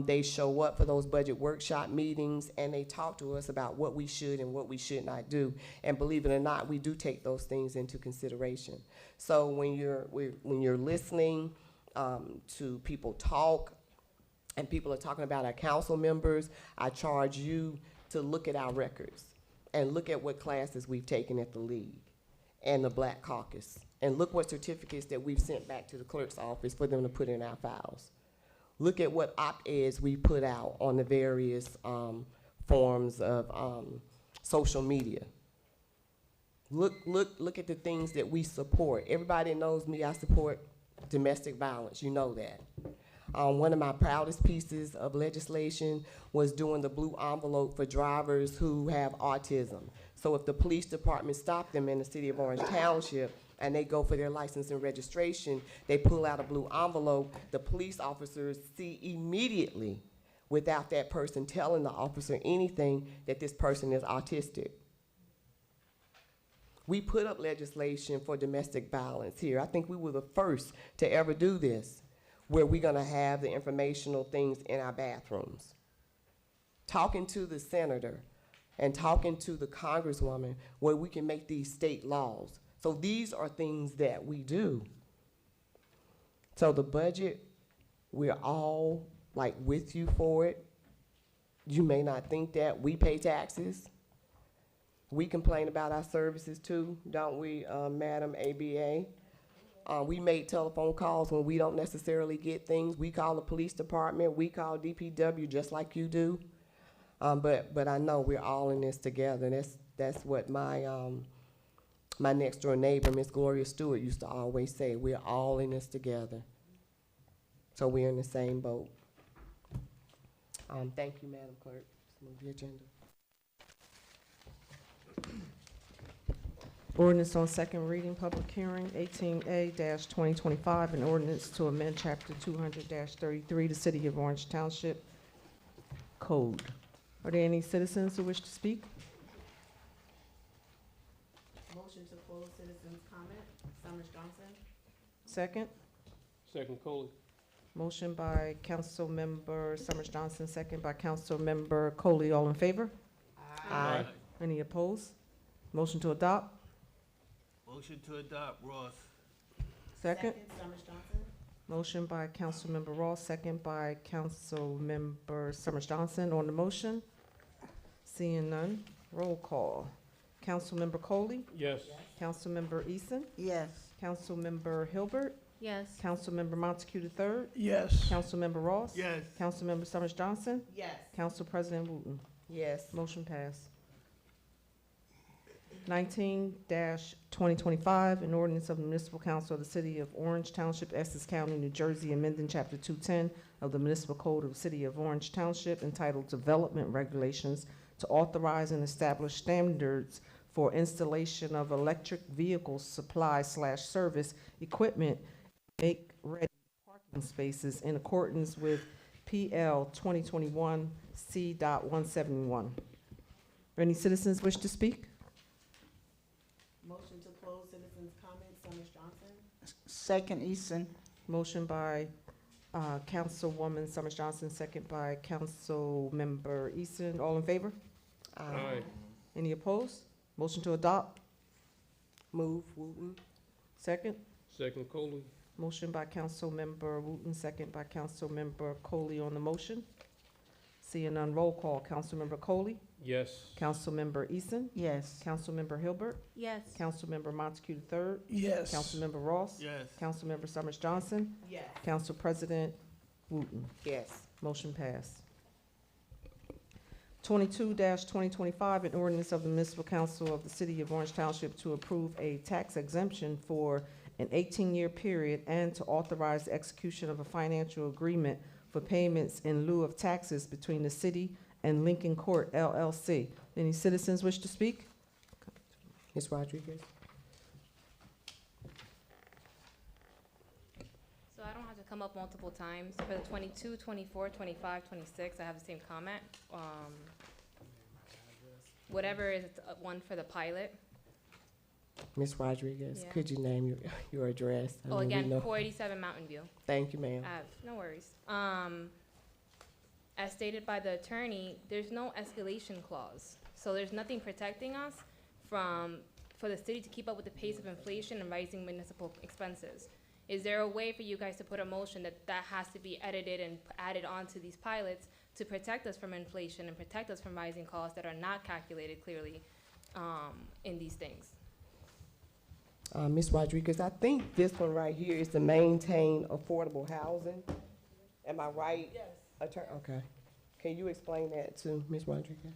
They show up for those budget workshop meetings and they talk to us about what we should and what we should not do. And believe it or not, we do take those things into consideration. So when you're listening to people talk and people are talking about our council members, I charge you to look at our records and look at what classes we've taken at the league and the Black Caucus. And look what certificates that we've sent back to the clerk's office for them to put in our files. Look at what op-eds we put out on the various forms of social media. Look at the things that we support. Everybody knows me, I support domestic violence, you know that. One of my proudest pieces of legislation was doing the blue envelope for drivers who have autism. So if the police department stopped them in the city of Orange Township and they go for their license and registration, they pull out a blue envelope, the police officers see immediately, without that person telling the officer anything, that this person is autistic. We put up legislation for domestic violence here. I think we were the first to ever do this, where we're gonna have the informational things in our bathrooms. Talking to the senator and talking to the congresswoman where we can make these state laws. So these are things that we do. So the budget, we're all like with you for it. You may not think that. We pay taxes. We complain about our services too, don't we, Madam ABA? We make telephone calls when we don't necessarily get things. We call the police department, we call DPW just like you do. But I know we're all in this together. That's what my my next door neighbor, Miss Gloria Stewart, used to always say, we're all in this together. So we're in the same boat. Thank you, Madam Clerk. Let's move the agenda. Ordinance on second reading, public hearing, 18A-2025, an ordinance to amend chapter 200-33, the City of Orange Township Code. Are there any citizens who wish to speak? Motion to close citizens' comment. Summers Johnson. Second. Second, Coley. Motion by Councilmember Summers Johnson, second by Councilmember Coley. All in favor? Aye. Any opposed? Motion to adopt? Motion to adopt, Ross. Second. Summers Johnson. Motion by Councilmember Ross, second by Councilmember Summers Johnson. On the motion? Seeing none, roll call. Councilmember Coley? Yes. Councilmember Eason? Yes. Councilmember Hilbert? Yes. Councilmember Montague III? Yes. Councilmember Ross? Yes. Councilmember Summers Johnson? Yes. Council President Wooten? Yes. Motion passed. 19-2025, an ordinance of the Municipal Council of the City of Orange Township, Essex County, New Jersey, amending Chapter 210 of the Municipal Code of the City of Orange Township entitled Development Regulations to authorize and establish standards for installation of electric vehicle supply/service equipment, make-ready parking spaces in accordance with PL 2021 C.171. Any citizens wish to speak? Motion to close citizens' comment. Summers Johnson. Second, Eason. Motion by Councilwoman Summers Johnson, second by Councilmember Eason. All in favor? Aye. Any opposed? Motion to adopt? Move, Wooten. Second. Second, Coley. Motion by Councilmember Wooten, second by Councilmember Coley on the motion. Seeing none, roll call. Councilmember Coley? Yes. Councilmember Eason? Yes. Councilmember Hilbert? Yes. Councilmember Montague III? Yes. Councilmember Ross? Yes. Councilmember Summers Johnson? Yes. Council President Wooten? Yes. Motion passed. 22-2025, an ordinance of the Municipal Council of the City of Orange Township to approve a tax exemption for an 18-year period and to authorize the execution of a financial agreement for payments in lieu of taxes between the city and Lincoln Court LLC. Any citizens wish to speak? Ms. Rodriguez. So I don't have to come up multiple times. For the 22, 24, 25, 26, I have the same comment. Whatever is one for the pilot. Ms. Rodriguez, Yeah. could you name your address? I Oh, mean, we again, know- 487 Mountain View. Thank you, ma'am. No worries. As stated by the attorney, there's no escalation clause. So there's nothing protecting us for the city to keep up with the pace of inflation and rising municipal expenses. Is there a way for you guys to put a motion that has to be edited and added onto these pilots to protect us from inflation and protect us from rising costs that are not calculated clearly in these things? Ms. Rodriguez, I think this one right here is to maintain affordable housing. Am I right? Yes. Okay. Can you explain that to Ms. Rodriguez?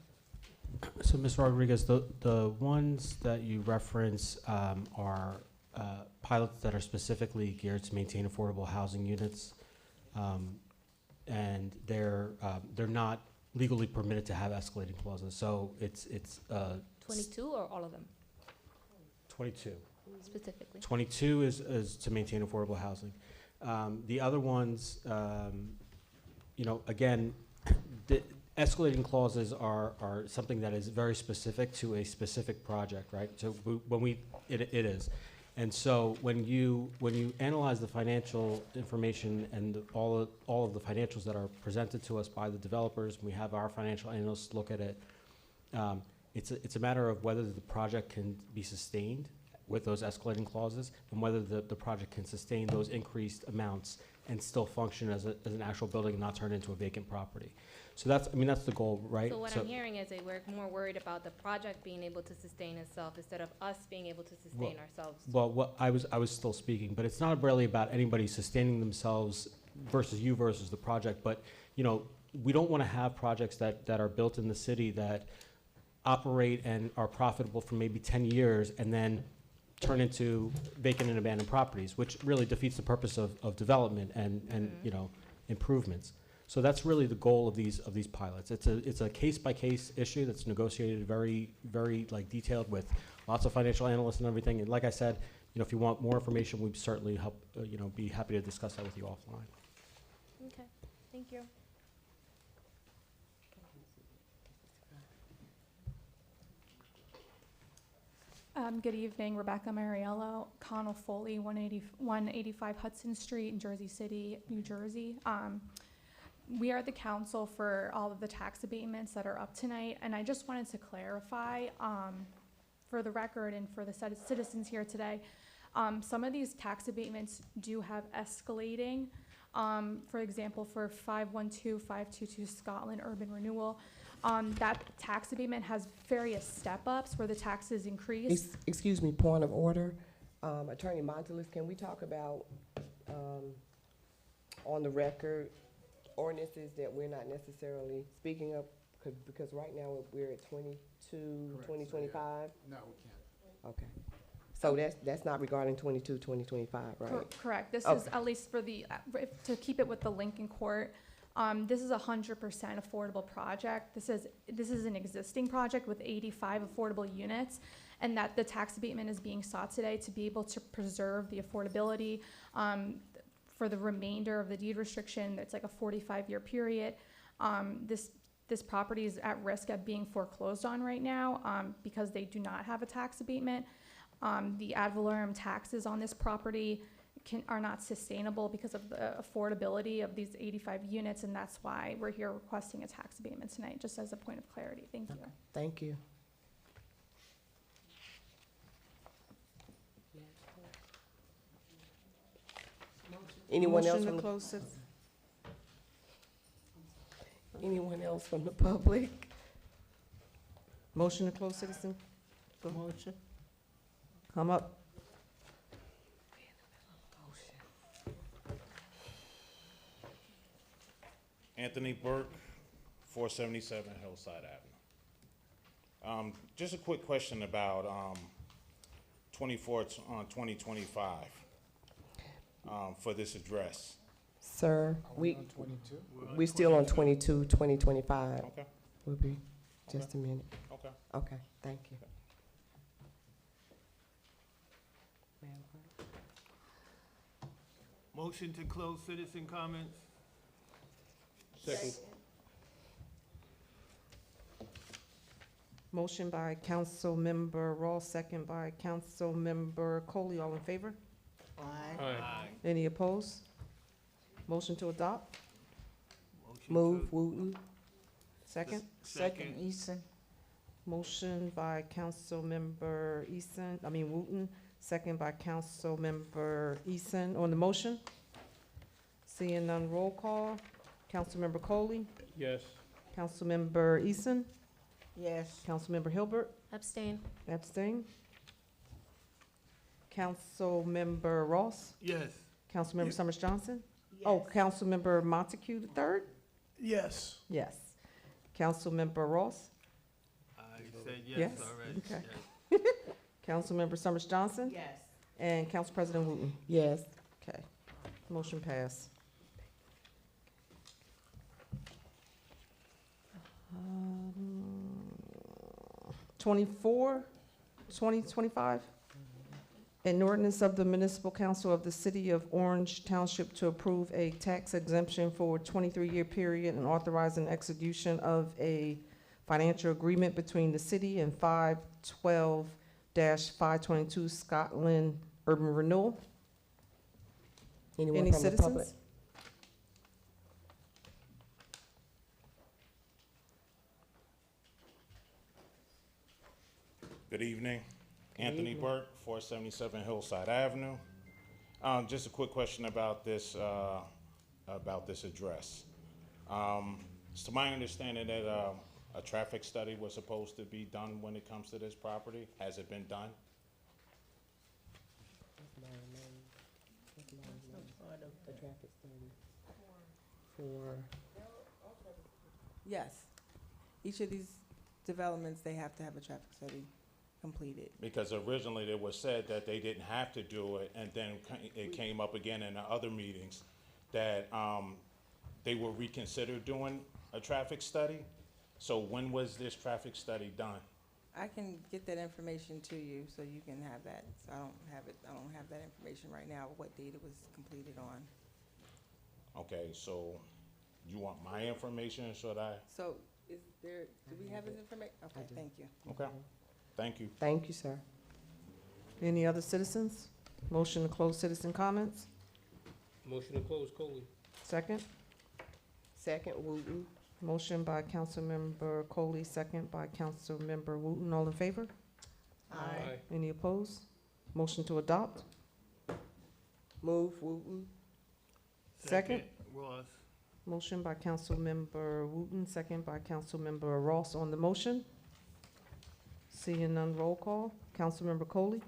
So, Ms. Rodriguez, the ones that you reference are pilots that are specifically geared to maintain affordable housing units, and they're not legally permitted to have escalating clauses. So it's 22 or all of them 22. specifically? 22 is to maintain affordable housing. The other ones, again, the escalating clauses are something that is very specific to a specific project, right? So it is. And so when you analyze the financial information and all of the financials that are presented to us by the developers, we have our financial analysts look at it. It's a matter of whether the project can be sustained with those escalating clauses and whether the project can sustain those increased amounts and still function as an actual building and not turn into a vacant property. So that's the goal, right? So what I'm hearing is that we're more worried about the project being able to sustain itself instead of us being able to sustain ourselves. Well, what I was still speaking, but it's not really about anybody sustaining themselves versus the project. But we don't want to have projects that are built in the city that operate and are profitable for maybe 10 years and then turn into vacant and abandoned properties, which really defeats the purpose of development and improvements. So that's really the goal of these pilots. It's a case-by-case issue that's negotiated very, very detailed with lots of financial analysts and everything. And like I said, if you want more information, we'd certainly help, be happy to discuss that with you offline. Okay, thank you. Good evening, Rebecca Mariello, Connell Foley, 185 Hudson Street in Jersey City, New Jersey. We are the council for all of the tax abatements that are up tonight, and I just wanted to clarify, for the record and for the citizens here today, some of these tax abatements do have escalating. For example, for 522 Scotland Urban Renewal, that tax abatement has various step-ups where the taxes increase. Excuse me, point of order. Attorney Montelis, can we talk about, on the record, ordinances that we're not necessarily speaking of? Because right now we're at 2025? No, we can't. Okay. So that's not regarding 2025, right? Correct. This Okay. is at least for the, to keep it with the Lincoln Court, this is a 100% affordable project. This is an existing project with 85 affordable units, and that the tax abatement is being sought today to be able to preserve the affordability for the remainder of the deed restriction. It's like a 45-year period. This property is at risk of being foreclosed on right now because they do not have a tax abatement. The ad valorem taxes on this property are not sustainable because of the affordability of these 85 units, and that's why we're here requesting a tax abatement tonight, just as a point of clarity. Thank you. Thank you. Anyone else from the, anyone else from the public? Motion to close, citizen? Motion. Come up. Anthony Burke, 477 Hillside Avenue. Just a quick question about 2025 for this address. Sir, We're still on 22, 2025. Okay. We'll be just a minute. Okay. Okay, thank you. Motion to close citizen comments? Second. Motion by Councilmember Ross, second by Councilmember Coley. All in favor? Aye. Any opposed? Motion to adopt? Move, Wooten. Second? Second. Eason. Motion by Councilmember Wooten, second by Councilmember Eason. On the motion? Seeing none, roll call. Councilmember Coley? Yes. Councilmember Eason? Yes. Councilmember Hilbert? Abstain. Abstain. Councilmember Ross? Yes. Councilmember Summers Johnson? Oh, Councilmember Montague the third? Yes. Yes. Councilmember Ross? I said yes Yes? already. Okay. Yes. Councilmember Summers Johnson? Yes. And Council President Wooten? Yes. Okay. Motion passed. 2025, an ordinance of the Municipal Council of the City of Orange Township to approve a tax exemption for a 23-year period and authorizing execution of a financial agreement between the city and 512-522 Scotland Urban Renewal. Anyone Any from the public? citizens? Good evening. Anthony evening. Burke, 477 Hillside Avenue. Just a quick question about this address. It's to my understanding that a traffic study was supposed to be done when it comes to this property. Has it been done? The traffic study for, Yes. Each of these developments, they have to have a traffic study completed. Because originally it was said that they didn't have to do it, and then it came up again in the other meetings that they will reconsider doing a traffic study. So when was this traffic study done? I can get that information to you so you can have that. So I don't have that information right now, what date it was completed on. Okay, so you want my information, should I? So is there, do we have his information? Okay, thank you. Okay, thank you. thank you, sir. Any other citizens? Motion to close citizen comments. Motion to close, Coley. Second. Second, Wooten. Motion by Councilmember Coley, second by Councilmember Wooten. All in favor? Aye. Any opposed? Motion to adopt. Move, Wooten. Second. Ross. Motion by Councilmember Wooten, second by Councilmember Ross on the motion. Seeing none, roll call. Councilmember Coley,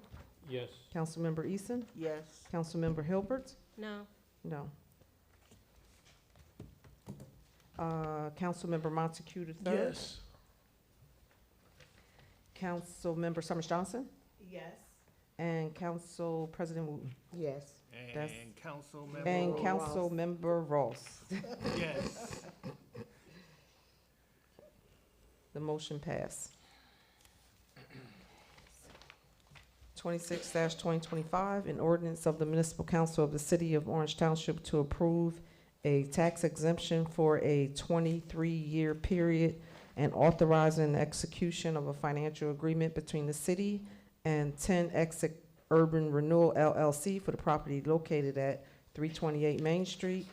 Yes. Councilmember Eason, Yes. Councilmember Hilbert. No. No. Councilmember Montague the third. Yes. Councilmember Summers Johnson Yes. and Council President Wooten. Yes. That's- And Councilmember. And Ross. Councilmember Ross. Yes. The motion passed. 26-2025, an ordinance of the Municipal Council of the City of Orange Township to approve a tax exemption for a 23-year period and authorizing the execution of a financial agreement between the city and 10X Urban Renewal LLC for the property located at 328 Main Street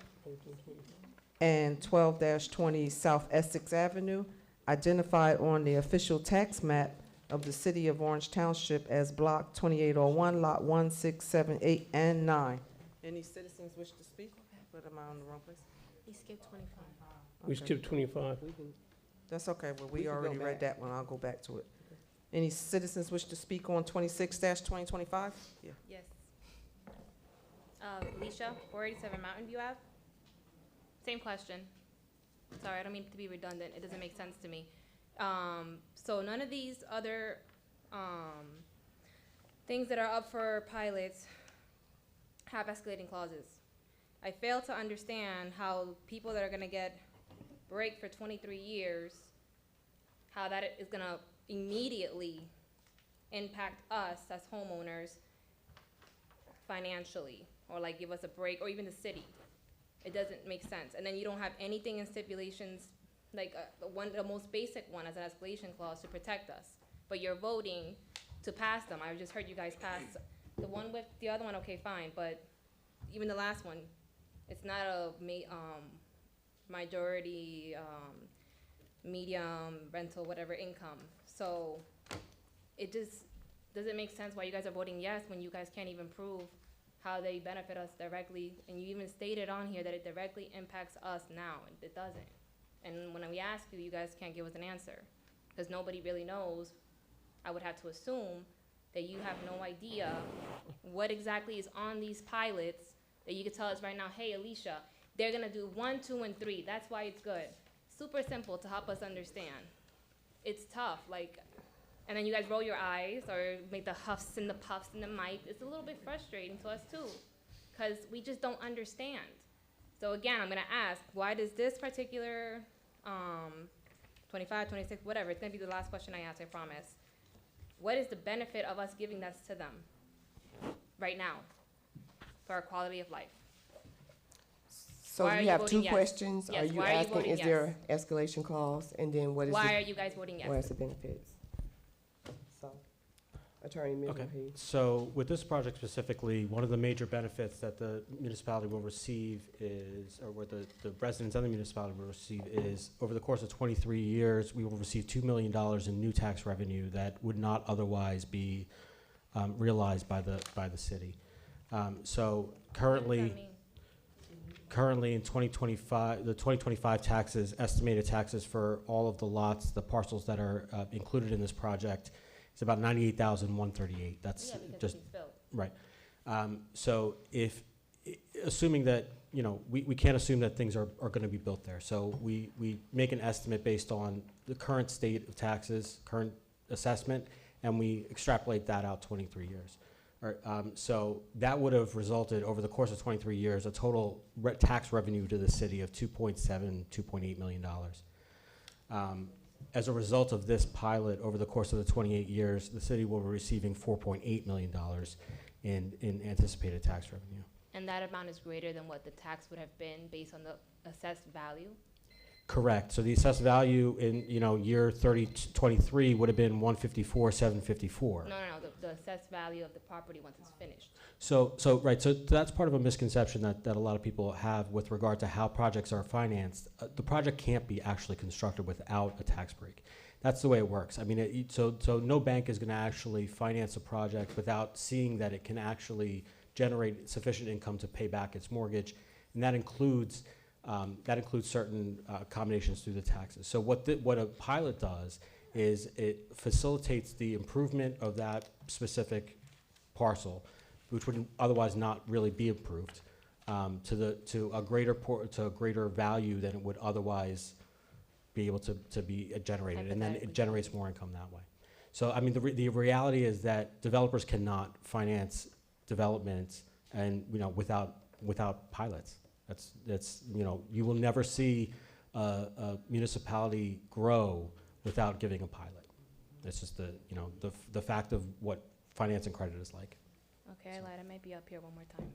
and 12-20 South Essex Avenue, identified on the official tax map of the City of Orange Township as Block 2801, Lot 1, 6, 7, 8, and 9. Any citizens wish to speak? But am I on the wrong place? We skipped 25. We Okay. skipped 25. That's okay, well, We we can go already read back. that one, I'll go back to it. Any citizens wish to speak on 26-2025? Yeah. Yes. Alicia, 487 Mountain View Ave. Same question. Sorry, I don't mean to be redundant. It doesn't make sense to me. So none of these other things that are up for pilots have escalating clauses. I fail to understand how people that are gonna get break for 23 years, how that is gonna immediately impact us as homeowners financially, or like give us a break, or even the city. It doesn't make sense. And then you don't have anything in stipulations, like the most basic one as an escalation clause to protect us. But you're voting to pass them. I just heard you guys pass the one with the other one, okay, fine, but even the last one, it's not a majority, medium, rental, whatever income. So it just doesn't make sense why you guys are voting yes when you guys can't even prove how they benefit us directly. And you even stated on here that it directly impacts us now, and it doesn't. And when we ask you, you guys can't give us an answer, because nobody really knows. I would have to assume that you have no idea what exactly is on these pilots that you could tell us right now, hey, Alicia, they're gonna do 1, 2, and 3. That's why it's good. Super simple to help us understand. It's tough, like, and then you guys roll your eyes or make the huffs and the puffs and the mic. It's a little bit frustrating to us too, because we just don't understand. So again, I'm gonna ask, why does this particular 25, 26, whatever, it's gonna be the last question I ask, I promise. What is the benefit of us giving this to them right now for our quality of life? So Why are you you have voting two yes? questions. Yes, Are you why are you asking, voting is there escalation clause? And then what is Why the, are you guys voting yes? what is the benefits? So, Attorney Miller, Okay, please. so with this project specifically, one of the major benefits that the municipality will receive is, or what the residents of the municipality will receive is, over the course of 23 years, we will receive $2 million in new tax revenue that would not otherwise be realized by the city. So currently in 2025, the 2025 taxes, estimated taxes for all of the lots, the parcels that are included in this project, it's about $98,138. That's Yeah, because just it's built. right. So if, assuming that, you know, we can't assume that things are going to be built there. So we make an estimate based on the current state of taxes, current assessment, and we extrapolate that out 23 years. So that would have resulted over the course of 23 years a total tax revenue to the city of $2.8 million. As a result of this pilot, over the course of the 28 years, the city will be receiving $4.8 million in anticipated tax revenue. And that amount is greater than what the tax would have been based on the assessed value? Correct. So the assessed value in, year 23 would have been 154,754. No, the assessed value of the property once it's finished. So that's part of a misconception that a lot of people have with regard to how projects are financed. The project can't be actually constructed without a tax break. That's the way it works. I mean, so no bank is going to actually finance a project without seeing that it can actually generate sufficient income to pay back its mortgage, and that includes certain accommodations through the taxes. So what a pilot does is it facilitates the improvement of that specific parcel, which would otherwise not really be improved, to a greater value than it would otherwise be able to be generated, and then it generates more income that way. So I mean, the reality is that developers cannot finance development and without pilots. That's you will never see a municipality grow without giving a pilot. It's just the fact of what finance and credit is like. Okay, I lied. I might be up here one more time.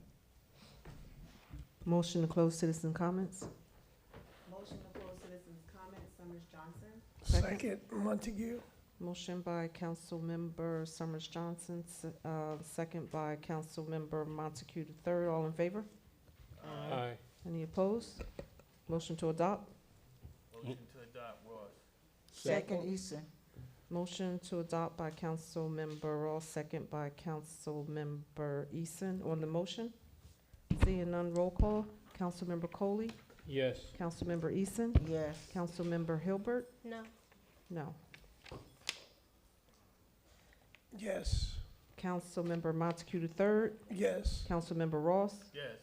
Motion to close citizen comments. Motion to close citizens' comments, Summers Johnson. Second, Montague. Motion by Councilmember Summers Johnson, second by Councilmember Montague III. All in favor? Aye. Any opposed? Motion to adopt. Motion to adopt, Ross. Second, Eason. Motion to adopt by Councilmember Ross, second by Councilmember Eason. On the motion, seeing none, roll call. Councilmember Coley, Yes. Councilmember Eason, Yes. Councilmember Hilbert, No. no. Yes. Councilmember Montague III, Yes. Councilmember Ross, Yes.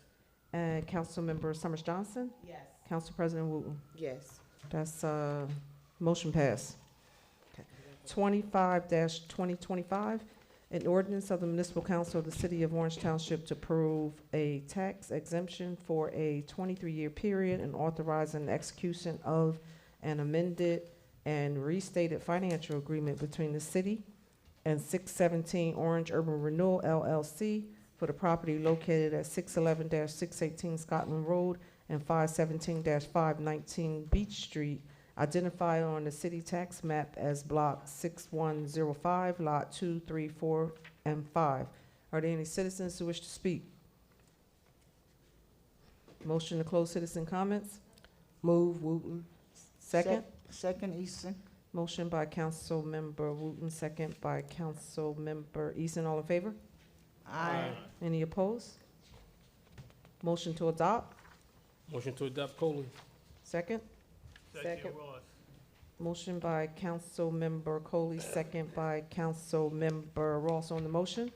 and Councilmember Summers Johnson, Yes. Council President Wooten. Yes. That's, motion passed. 25-2025, an ordinance of the Municipal Council of the City of Orange Township to approve a tax exemption for a 23-year period and authorizing the execution of an amended and restated financial agreement between the city and 617 Orange Urban Renewal LLC for the property located at 611-618 Scotland Road and 517-519 Beach Street, identified on the city tax map as block 6105, lot 2, 3, 4, and 5. Are there any citizens who wish to speak? Motion to close citizen comments. Move, Wooten. Second. Second, Eason. Motion by Councilmember Wooten, second by Councilmember Eason. All in favor? Aye. Any opposed? Motion to adopt. Motion to adopt Coley. Second. Second, Ross. Motion by Councilmember Coley, second by Councilmember Ross. On the motion,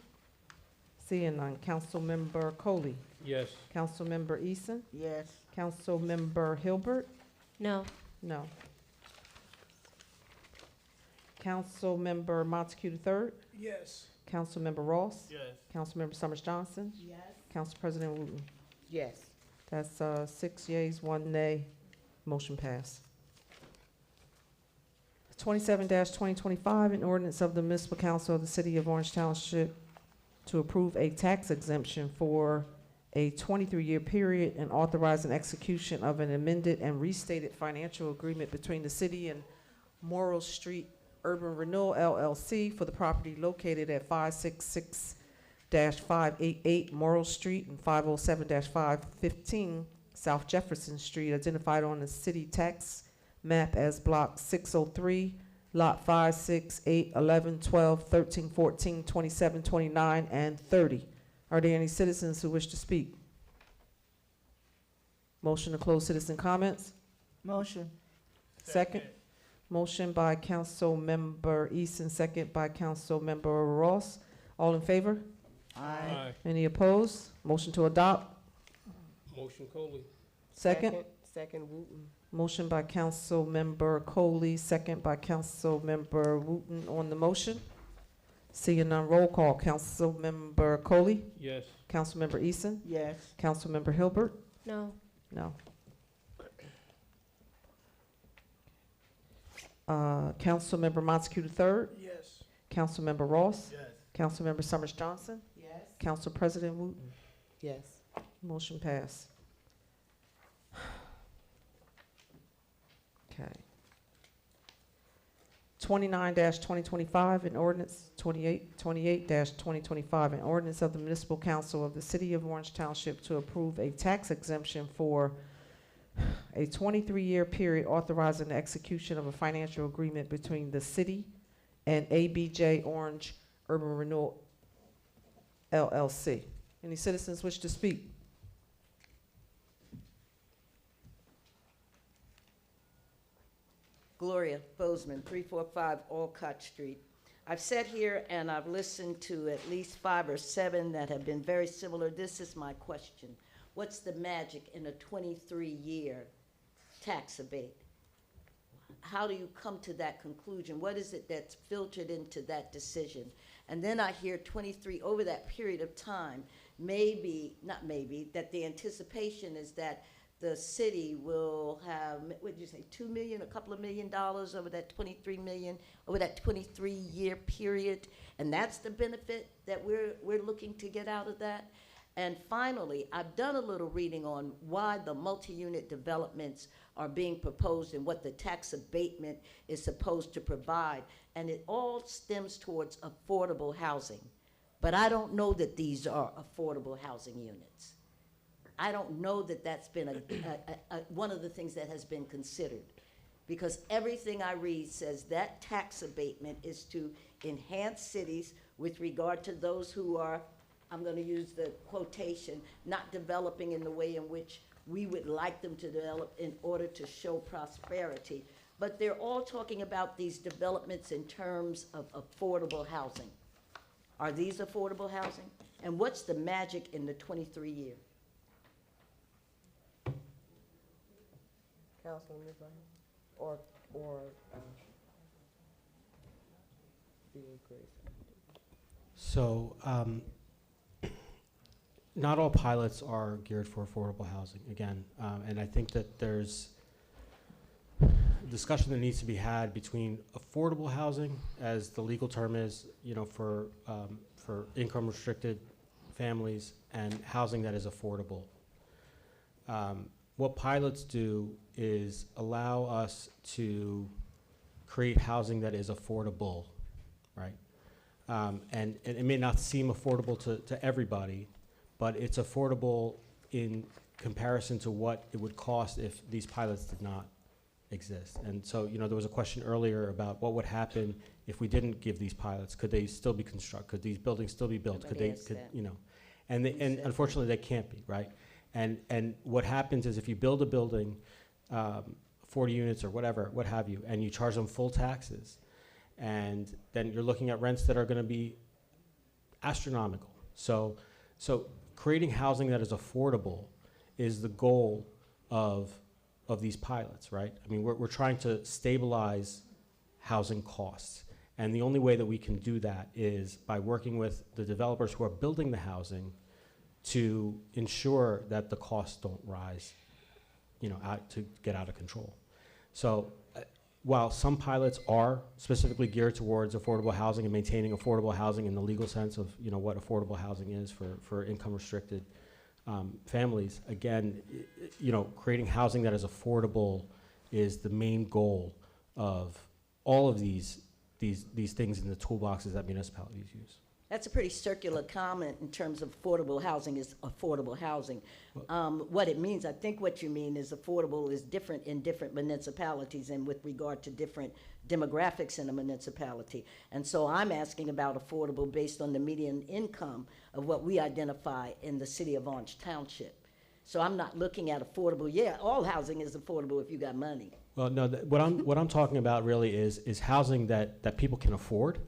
seeing none. Councilmember Coley, Yes. Councilmember Eason, Yes. Councilmember Hilbert, No. no. Councilmember Montague III, Yes. Councilmember Ross, Yes. Councilmember Summers Johnson, Yes. Council President Wooten. Yes. That's 6 yeas, 1 nay. Motion passed. 27-2025, an ordinance of the Municipal Council of the City of Orange Township to approve a tax exemption for a 23-year period and authorizing execution of an amended and restated financial agreement between the city and Morrill Street Urban Renewal LLC for the property located at 566-588 Morrill Street and 507-515 South Jefferson Street, identified on the city tax map as block 603, lot 5, 6, 8, 11, 12, 13, 14, 27, 29, and 30. Are there any citizens who wish to speak? Motion to close citizen comments. Motion. Second. Motion by Councilmember Eason, second by Councilmember Ross. All in favor? Aye. Any opposed? Motion to adopt. Motion Coley. Second. Second, Wooten. Motion by Councilmember Coley, second by Councilmember Wooten. On the motion, seeing none, roll call. Councilmember Coley, Yes. Councilmember Eason, Yes. Councilmember Hilbert, No. no. Councilmember Montague III, Yes. Councilmember Ross, Yes. Councilmember Summers Johnson, Yes. Council President Wooten. Yes. Motion passed. Okay. 29-2025, an ordinance, 28-2025, an ordinance of the Municipal Council of the City of Orange Township to approve a tax exemption for a 23-year period authorizing the execution of a financial agreement between the city and ABJ Orange Urban Renewal LLC. Any citizens wish to speak? Gloria Bozeman, 345 Alcott Street. I've sat here and I've listened to at least 5 or 7 that have been very similar. This is my question. What's the magic in a 23-year tax abate? How do you come to that conclusion? What is it that's filtered into that decision? And then I hear 23 over that period of time, maybe, not maybe, that the anticipation is that the city will have, what did you say, $2 million, a couple of $1 million over that 23 million, over that 23-year period, and that's the benefit that we're looking to get out of that. And finally, I've done a little reading on why the multi-unit developments are being proposed and what the tax abatement is supposed to provide, and it all stems towards affordable housing. But I don't know that these are affordable housing units. I don't know that that's been one of the things that has been considered, because everything I read says that tax abatement is to enhance cities with regard to those who are, I'm going to use the quotation, not developing in the way in which we would like them to develop in order to show prosperity. But they're all talking about these developments in terms of affordable housing. Are these affordable housing? And what's the magic in the 23-year? Councilman Ibrahim, or So, not all pilots are geared for affordable housing, again, and I think that there's a discussion that needs to be had between affordable housing, as the legal term is, you know, for income restricted families, and housing that is affordable. What pilots do is allow us to create housing that is affordable, right? And it may not seem affordable to everybody, but it's affordable in comparison to what it would cost if these pilots did not exist. And so, you know, there was a question earlier about what would happen if we didn't give these pilots. Could they still be constructed? Could these buildings still be built? Could they, you know, and unfortunately they can't be, right? And what happens is if you build a building, 40 units or whatever, what have you, and you charge them full taxes, and then you're looking at rents that are going to be astronomical. So creating housing that is affordable is the goal of these pilots, right? I mean, we're trying to stabilize housing costs. And the only way that we can do that is by working with the developers who are building the housing to ensure that the costs don't rise, you know, to get out of control. So while some pilots are specifically geared towards affordable housing and maintaining affordable housing in the legal sense of, you know, what affordable housing is for income restricted families, again, you know, creating housing that is affordable is the main goal of all of these things in the toolboxes that municipalities use. That's a pretty circular comment in terms of affordable housing is affordable housing. What it means, I think what you mean is affordable is different in different municipalities and with regard to different demographics in a municipality. And so I'm asking about affordable based on the median income of what we identify in the city of Orange Township. So I'm not looking at affordable. Yeah, all housing is affordable if you got money. Well, no, what I'm talking about really is housing that people can afford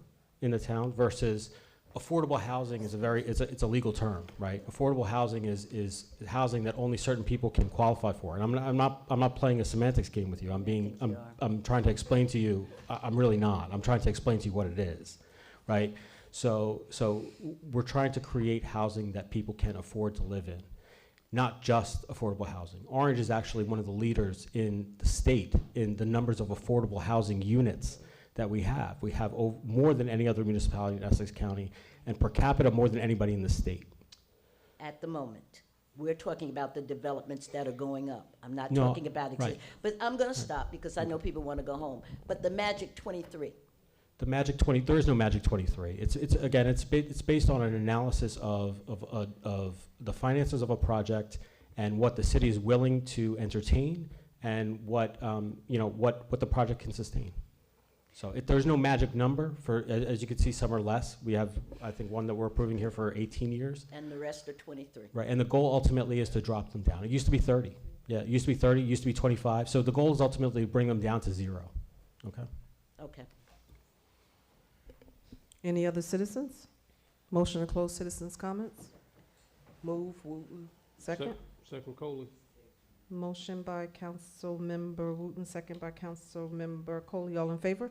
in the town versus affordable housing is it's a legal term, right? Affordable housing is housing that only certain people can qualify for. And I'm not playing a semantics game with you. I'm trying to explain to you. I'm really not. I'm trying to explain to you what it is, right? So we're trying to create housing that people can afford to live in, not just affordable housing. Orange is actually one of the leaders in the state in the numbers of affordable housing units that we have. We have more than any other municipality in Essex County, and per capita more than anybody in the state. At the moment. We're talking about the developments that are going up. I'm not No, talking about right. But I'm gonna stop because I know people wanna go home. But the magic 23, The Magic 20, there is no Magic 23. It's again, it's based on an analysis of the finances of a project and what the city is willing to entertain and what, what the project can sustain. So there's no magic number for, as you can see, some are less. We have, I think, one that we're approving here for 18 years. and the rest are 23. Right, and the goal ultimately is to drop them down. It used to be 30. Yeah, it used to be 30, it used to be 25. So the goal is ultimately to bring them down to 0. Okay? Okay. Any other citizens? Motion to close citizens' comments? Move, Wooten. Second? Second Coley. Motion by Councilmember Wooten, second by Councilmember Coley. All in favor?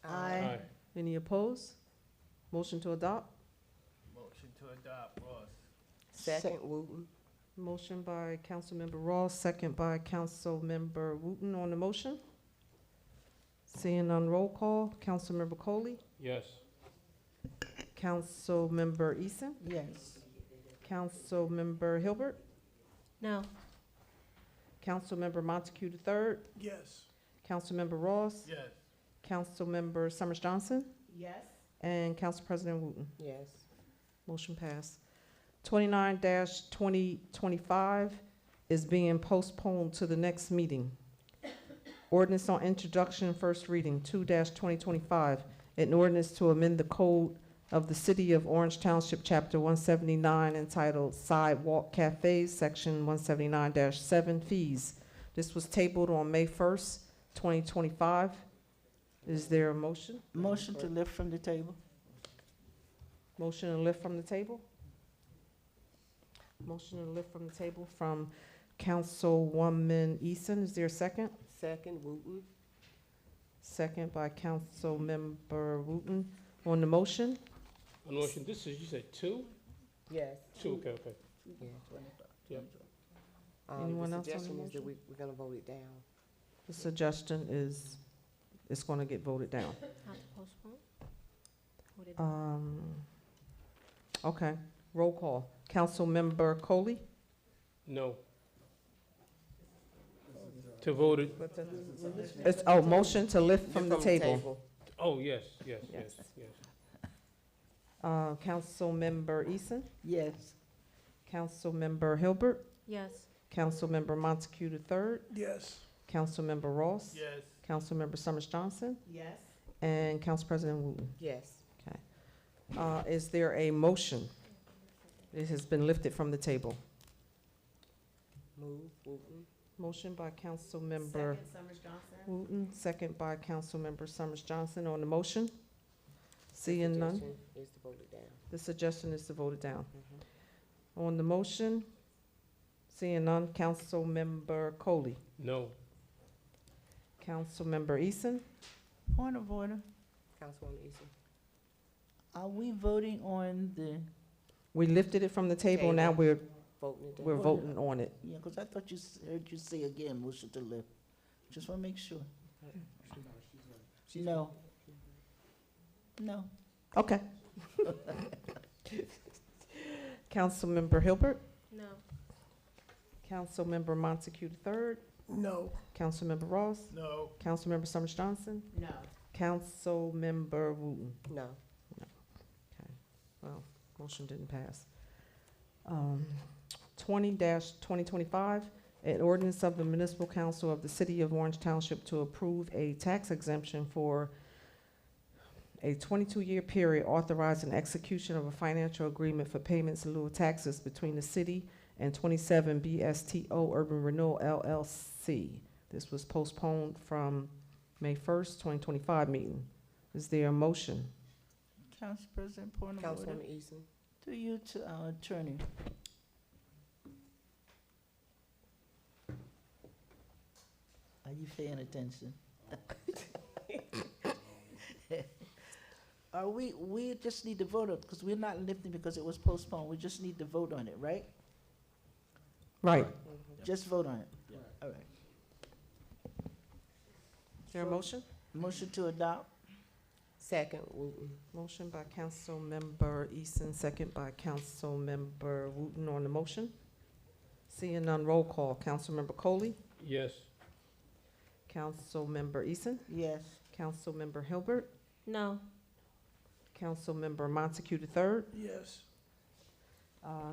Aye. Any opposed? Motion to adopt? Motion to adopt, Ross. Second, Wooten. Motion by Councilmember Ross, second by Councilmember Wooten on the motion. Seeing none, roll call. Councilmember Coley? Yes. Councilmember Eason? Yes. Councilmember Hilbert? No. Councilmember Montague III? Yes. Councilmember Ross? Yes. Councilmember Summers Johnson? Yes. And Council President Wooten. Yes. Motion passed. 29-2025 is being postponed to the next meeting. Ordinance on introduction, first reading, 2-2025, an ordinance to amend the code of the City of Orange Township, Chapter 179, entitled Sidewalk Cafes, Section 179-7 Fees. This was tabled on May 1st, 2025. Is there a motion? Motion to lift from the table. Motion to lift from the table? Motion to lift from the table from Councilwoman Eason. Is there a second? Second, Wooten. Second by Councilmember Wooten. On the motion? On the motion, this is, you said 2? Yes. 2, okay, okay. Yeah. Yep. Anyone The else on the suggestion is that motion? we're gonna vote it down. The suggestion is it's going to get voted down. Not to postpone? Okay, roll call. Councilmember Coley? No. To vote it, It's, motion to lift from the table. oh, yes, yes, yes, Yes. yes. Councilmember Eason? Yes. Councilmember Hilbert? Yes. Councilmember Montague III? Yes. Councilmember Ross? Yes. Councilmember Summers Johnson? Yes. And Council President Wooten. Yes. Is there a motion? It has been lifted from the table. Move, Wooten. Motion by Councilmember Second, Summers Johnson. Wooten, second by Councilmember Summers Johnson on the motion. Seeing none, Suggestion is to vote it down. the suggestion is to vote it down. On the motion, seeing none, Councilmember Coley. No. Councilmember Eason. Point of order. Councilwoman Eason. Are we voting on the, We lifted it from the table, now we're Voting it down. we're voting on it. yeah, because I thought heard you say again, motion to lift. Just want to make sure. No. No. Okay. Councilmember Hilbert. No. Councilmember Montague III. No. Councilmember Ross. No. Councilmember Summers Johnson. No. Councilmember Wooten. No. Well, motion didn't pass. 20-2025, an ordinance of the Municipal Council of the City of Orange Township to approve a tax exemption for a 22-year period authorizing execution of a financial agreement for payments in lieu of taxes between the city and 27 BSTO Urban Renewal LLC. This was postponed from May 1st, 2025 meeting. Is there a motion? Council President, point of order. Councilwoman Eason. To you, to our attorney. Are you paying attention? We just need to vote on, because we're not lifting because it was postponed. We just need to vote on it, right? Right. Just vote on it. All right. Is there a motion? Motion to adopt? Second, Wooten. Motion by Councilmember Eason, second by Councilmember Wooten on the motion. Seeing none, roll call. Councilmember Coley, Yes. Councilmember Eason, Yes. Councilmember Hilbert, No. Councilmember Montague III, Yes.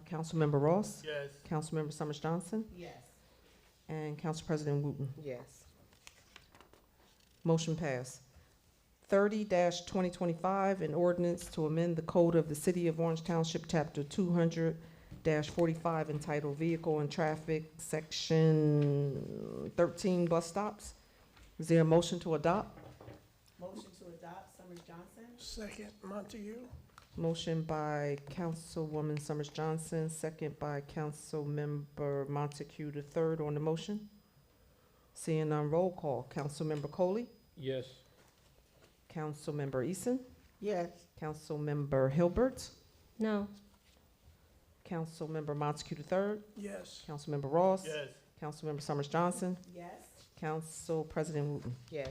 Councilmember Ross, Yes. Councilmember Summers Johnson, Yes. and Council President Wooten. Yes. Motion passed. 30-2025, an ordinance to amend the code of the City of Orange Township, Chapter 200-45, entitled Vehicle and Traffic, Section 13, Bus Stops. Is there a motion to adopt? Motion to adopt, Summers Johnson? Second, Montague. Motion by Councilwoman Summers Johnson, second by Councilmember Montague III on the motion. Seeing none, roll call. Councilmember Coley, Yes. Councilmember Eason, Yes. Councilmember Hilbert, No. Councilmember Montague III, Yes. Councilmember Ross, Yes. Councilmember Summers Johnson, Yes. Council President Wooten. Yes.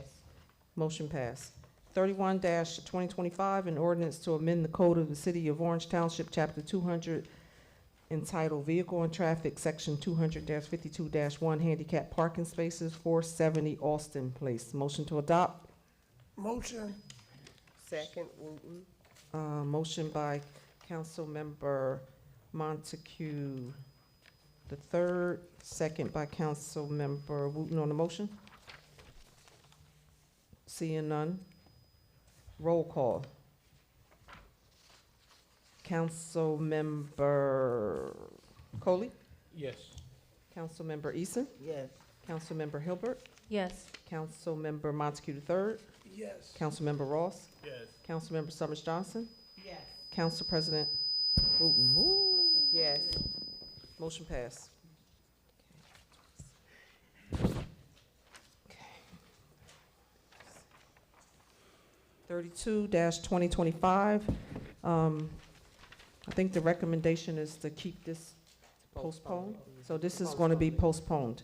Motion passed. 31-2025, an ordinance to amend the code of the City of Orange Township, Chapter 200, entitled Vehicle and Traffic, Section 200-52-1, Handicap Parking Spaces, 470 Austin Place. Motion to adopt. Motion. Second, Wooten. Motion by Councilmember Montague III, second by Councilmember Wooten on the motion. Seeing none, roll call. Councilmember Coley, Yes. Councilmember Eason, Yes. Councilmember Hilbert, Yes. Councilmember Montague III, Yes. Councilmember Ross, Yes. Councilmember Summers Johnson, Yes. Council President Wooten. Yes. Motion passed. 32-2025. I think the recommendation is to keep this postponed. So this is going to be postponed.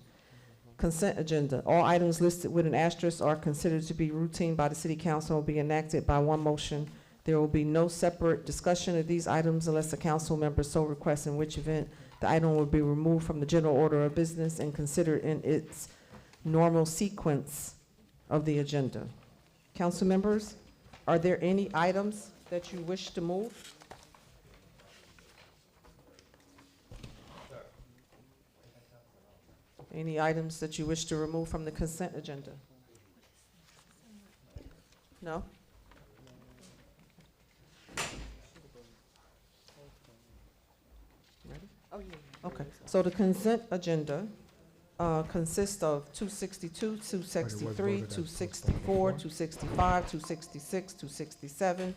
Consent agenda. All items listed with an asterisk are considered to be routine by the city council and will be enacted by one motion. There will be no separate discussion of these items unless a council member so requests, in which event the item will be removed from the general order of business and considered in its normal sequence of the agenda. Council members, are there any items that you wish to move? Any items that you wish to remove from the consent agenda? No? Ready? Oh, yeah. Okay, so the consent agenda consists of 262, 263, 264, 265, 266, 267,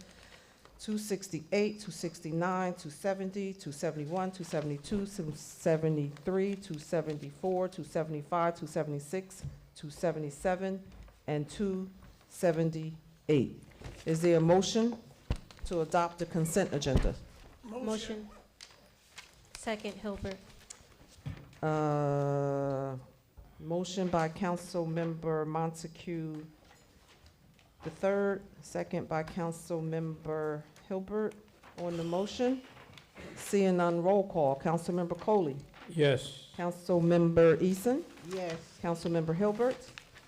268, 269, 270, 271, 272, 273, 274, 275, 276, 277, and 278. Is there a motion to adopt the consent agenda? Motion. Second, Hilbert. Motion by Councilmember Montague III, second by Councilmember Hilbert on the motion. Seeing none, roll call. Councilmember Coley, Yes. Councilmember Eason, Yes. Councilmember Hilbert,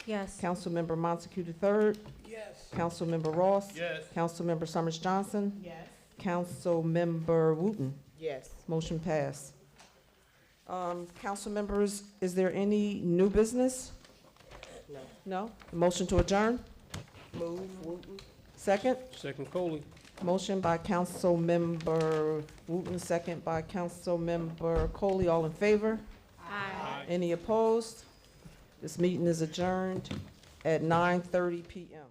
Yes. Councilmember Montague III, Yes. Councilmember Ross, Yes. Councilmember Summers Johnson, Yes. Councilmember Wooten. Yes. Motion passed. Council members, is there any new business? No. No? Motion to adjourn? Move, Wooten. Second? Second Coley. Motion by Councilmember Wooten, second by Councilmember Coley. All in favor? Aye. Any opposed? This meeting is adjourned at 9:30 PM.